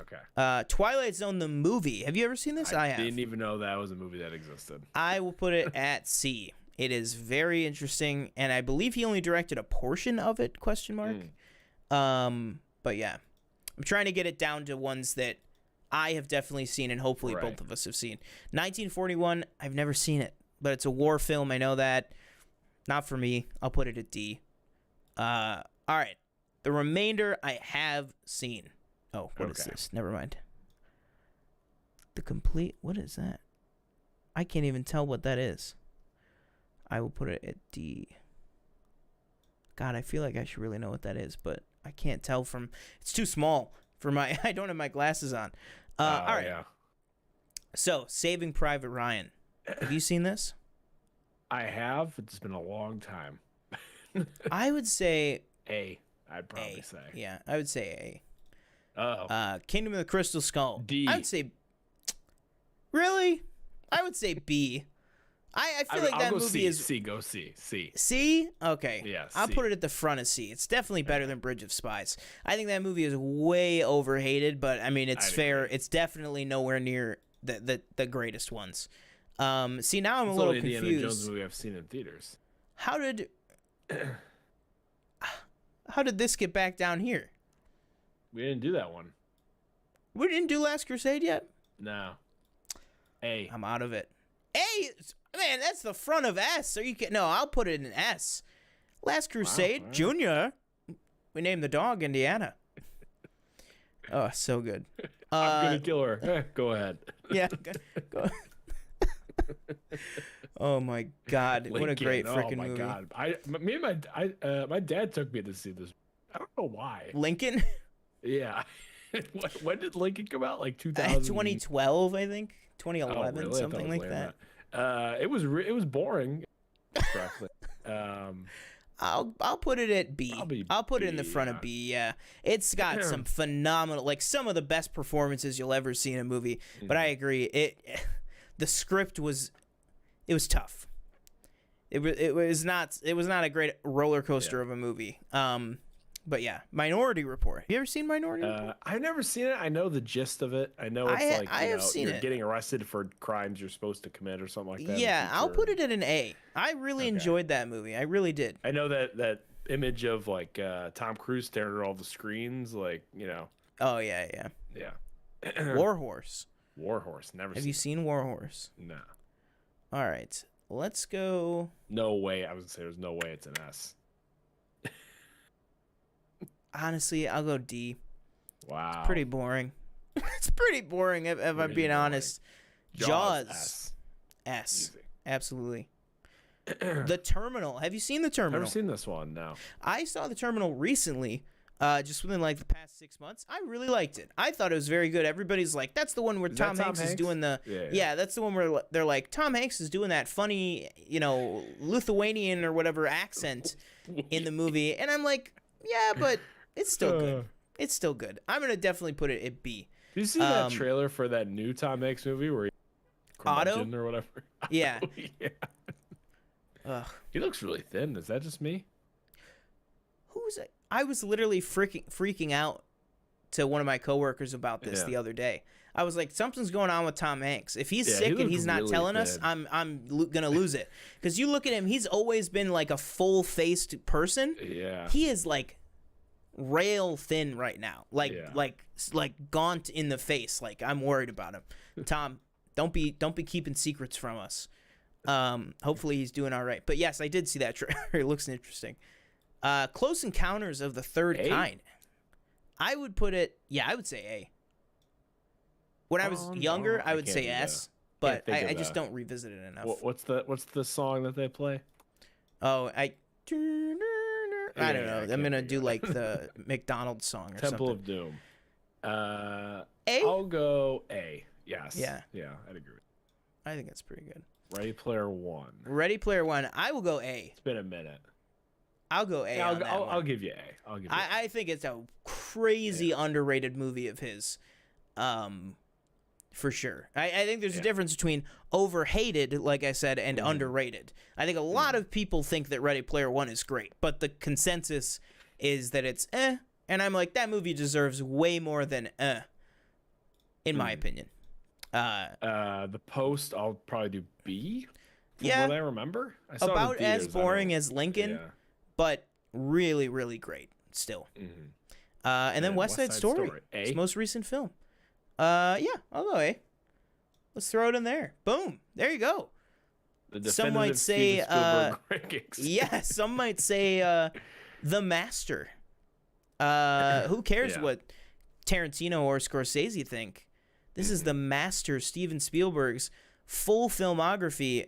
Okay. Twilight Zone the movie. Have you ever seen this? I have. Didn't even know that was a movie that existed. I will put it at C. It is very interesting, and I believe he only directed a portion of it, ? But yeah. I'm trying to get it down to ones that I have definitely seen, and hopefully both of us have seen. 1941, I've never seen it, but it's a war film. I know that. Not for me. I'll put it at D. All right. The remainder I have seen. Oh, what is this? Never mind. The complete... What is that? I can't even tell what that is. I will put it at D. God, I feel like I should really know what that is, but I can't tell from... It's too small for my... I don't have my glasses on. All right. Yeah. So, Saving Private Ryan. Have you seen this? I have. It's been a long time. I would say... A. I'd probably A. say. Yeah, I would say A. Oh. Kingdom of the Crystal Skull. D. I would say... Really? I would say B. I feel like that movie is... C. Go C. C. C? Okay. Yeah, I'll C. put it at the front of C. It's definitely better than Bridge of Spies. I think that movie is way overhated, but I mean, it's fair. Agree. It's definitely nowhere near the greatest ones. See, now I'm a It's little the Indiana confused. Jones movie I've seen in theaters. How did this get back down here? We didn't do that one. We didn't do Last Crusade yet? No. A. I'm out of it. A? Man, that's the front of S. Are you kidding? No, I'll put it in S. Last Crusade, Wow, Junior. We named the dog Indiana. Oh, so good. I'm gonna kill her. Go ahead. Yeah. Go. Oh my God! What a Lincoln. great freaking Oh my movie. God. My dad took me to see this. I don't know why. Lincoln. Yeah. When did Lincoln come out? Like 2000? 2012, I think. 2011, Oh, really? I thought something it was like later that. than it was boring. Correctly. I'll put it at B. Probably I'll put it in the B, front yeah. of B. Yeah, it's got some phenomenal, like some of the best performances you'll ever see in a movie. But I agree, the script was tough. It was not a great roller coaster of a movie. But yeah, Minority Report. Have you ever seen Minority Report? I've never seen it. I know the gist of it. I know it's I have seen you're it. getting arrested for crimes you're supposed to commit or something like that. in the Yeah, I'll future. put it at an A. I really enjoyed that movie. I really did. I know that image of like Tom Cruise staring at all the screens, like Oh yeah. yeah. War Horse. War Horse. Never. Have seen you seen War Horse? it. No. All right, let's go. No way. I was gonna say there's no way it's an S. Honestly, I'll go D. Wow. Pretty boring. It's pretty boring if I'm Pretty being boring. honest. Jaws. S. Easy. Absolutely. The Terminal. Have you seen The Terminal? Never seen this one. No. I saw The Terminal recently, just within like the past 6 months. I really liked it. I thought it was very good. Everybody's like, that's the one where Is that Tom Tom Hanks is Hanks? doing the... Yeah. That's the one where they're like, Tom Hanks is doing that funny, Lithuanian or whatever accent in the movie. And I'm like, yeah, but it's still good. It's still good. I'm going to definitely put it at B. Did you see that trailer for that new Tom Hanks movie where he Otto? or whatever? Yeah. Yeah. Ugh. He looks really thin. Is that just me? Who's it? I was literally freaking out to one of my coworkers about this the other day. I was like, something's going on with Tom Hanks. If he's sick and looked he's not really telling us, thin. I'm gonna lose it. Because you look at him, he's always been like a full-faced person. Yeah. He is like rail thin right now, like gaunt in the face. Like I'm worried about him. Tom, don't be keeping secrets from us. Hopefully he's doing all right. But yes, I did see that trailer. It looks interesting. Close Encounters of the Third A? Kind. I would put it. Yeah, I would say A. When I was younger, I would can't say do S, that. but Can't think I of just that. don't revisit it enough. What's the song that they play? Oh, I don't Yeah, know. I I'm can't gonna think do of like the McDonald's song or Temple something. of Doom. A? I'll go A. Yes. Yeah. Yeah, I'd agree. I think that's pretty good. Ready Player One. Ready Player One. I will go A. It's been a minute. I'll go A. Yeah, on that one. I'll give you A. I'll give you A. I think it's a crazy underrated movie of his, for sure. I think there's a difference between overhated, like I said, and underrated. I think a lot of people think that Ready Player One is great, but the consensus is that it's eh. And I'm like, that movie deserves way more than eh. in my opinion. The Post, I'll probably do B. From Yeah. what I remember. I saw it in About as theaters, boring as Lincoln, Yeah. but really, really great still. And then West Side Story, A? his most recent film. Yeah, I'll go A. Let's throw it in there. Boom. There you go. The Some might definitive say, Steven Spielberg rankings. Yeah, some might say The Master. Who cares Yeah. what Tarantino or Scorsese think? This is The Master, Steven Spielberg's full filmography,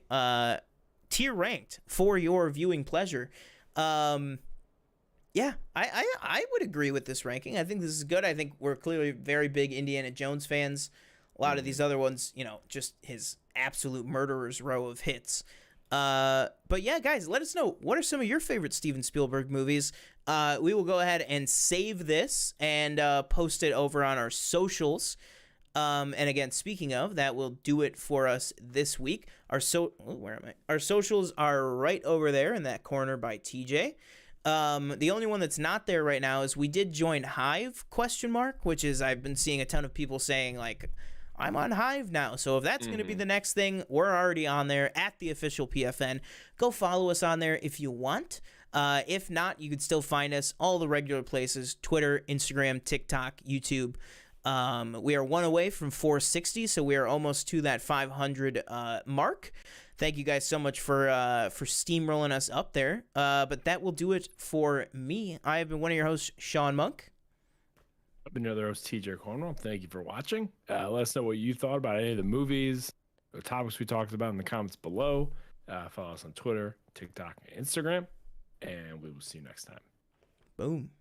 tier ranked for your viewing pleasure. Yeah, I would agree with this ranking. I think this is good. I think we're clearly very big Indiana Jones fans. A lot of these other ones, you know, just his absolute murderer's row of hits. But yeah, guys, let us know, what are some of your favorite Steven Spielberg movies? We will go ahead and save this and post it over on our socials. And again, speaking of, that will do it for us this week. Where am I? Our socials are right over there in that corner by TJ. The only one that's not there right now is we did join Hive ? Which is, I've been seeing a ton of people saying like, I'm on Hive now. So if that's going to be the next thing, we're already on there at the official PFN. Go follow us on there if you want. If not, you could still find us all the regular places: Twitter, Instagram, TikTok, YouTube. We are one away from 460, so we are almost to that 500 mark. Thank you guys so much for steamrolling us up there. But that will do it for me. I have been one of your hosts, Sean Monk. I've been your other host, TJ Cornwell. Thank you for watching. Let us know what you thought about any of the movies, the topics we talked about in the comments below. Follow us on Twitter, TikTok, and Instagram. And we will see you next time. Boom.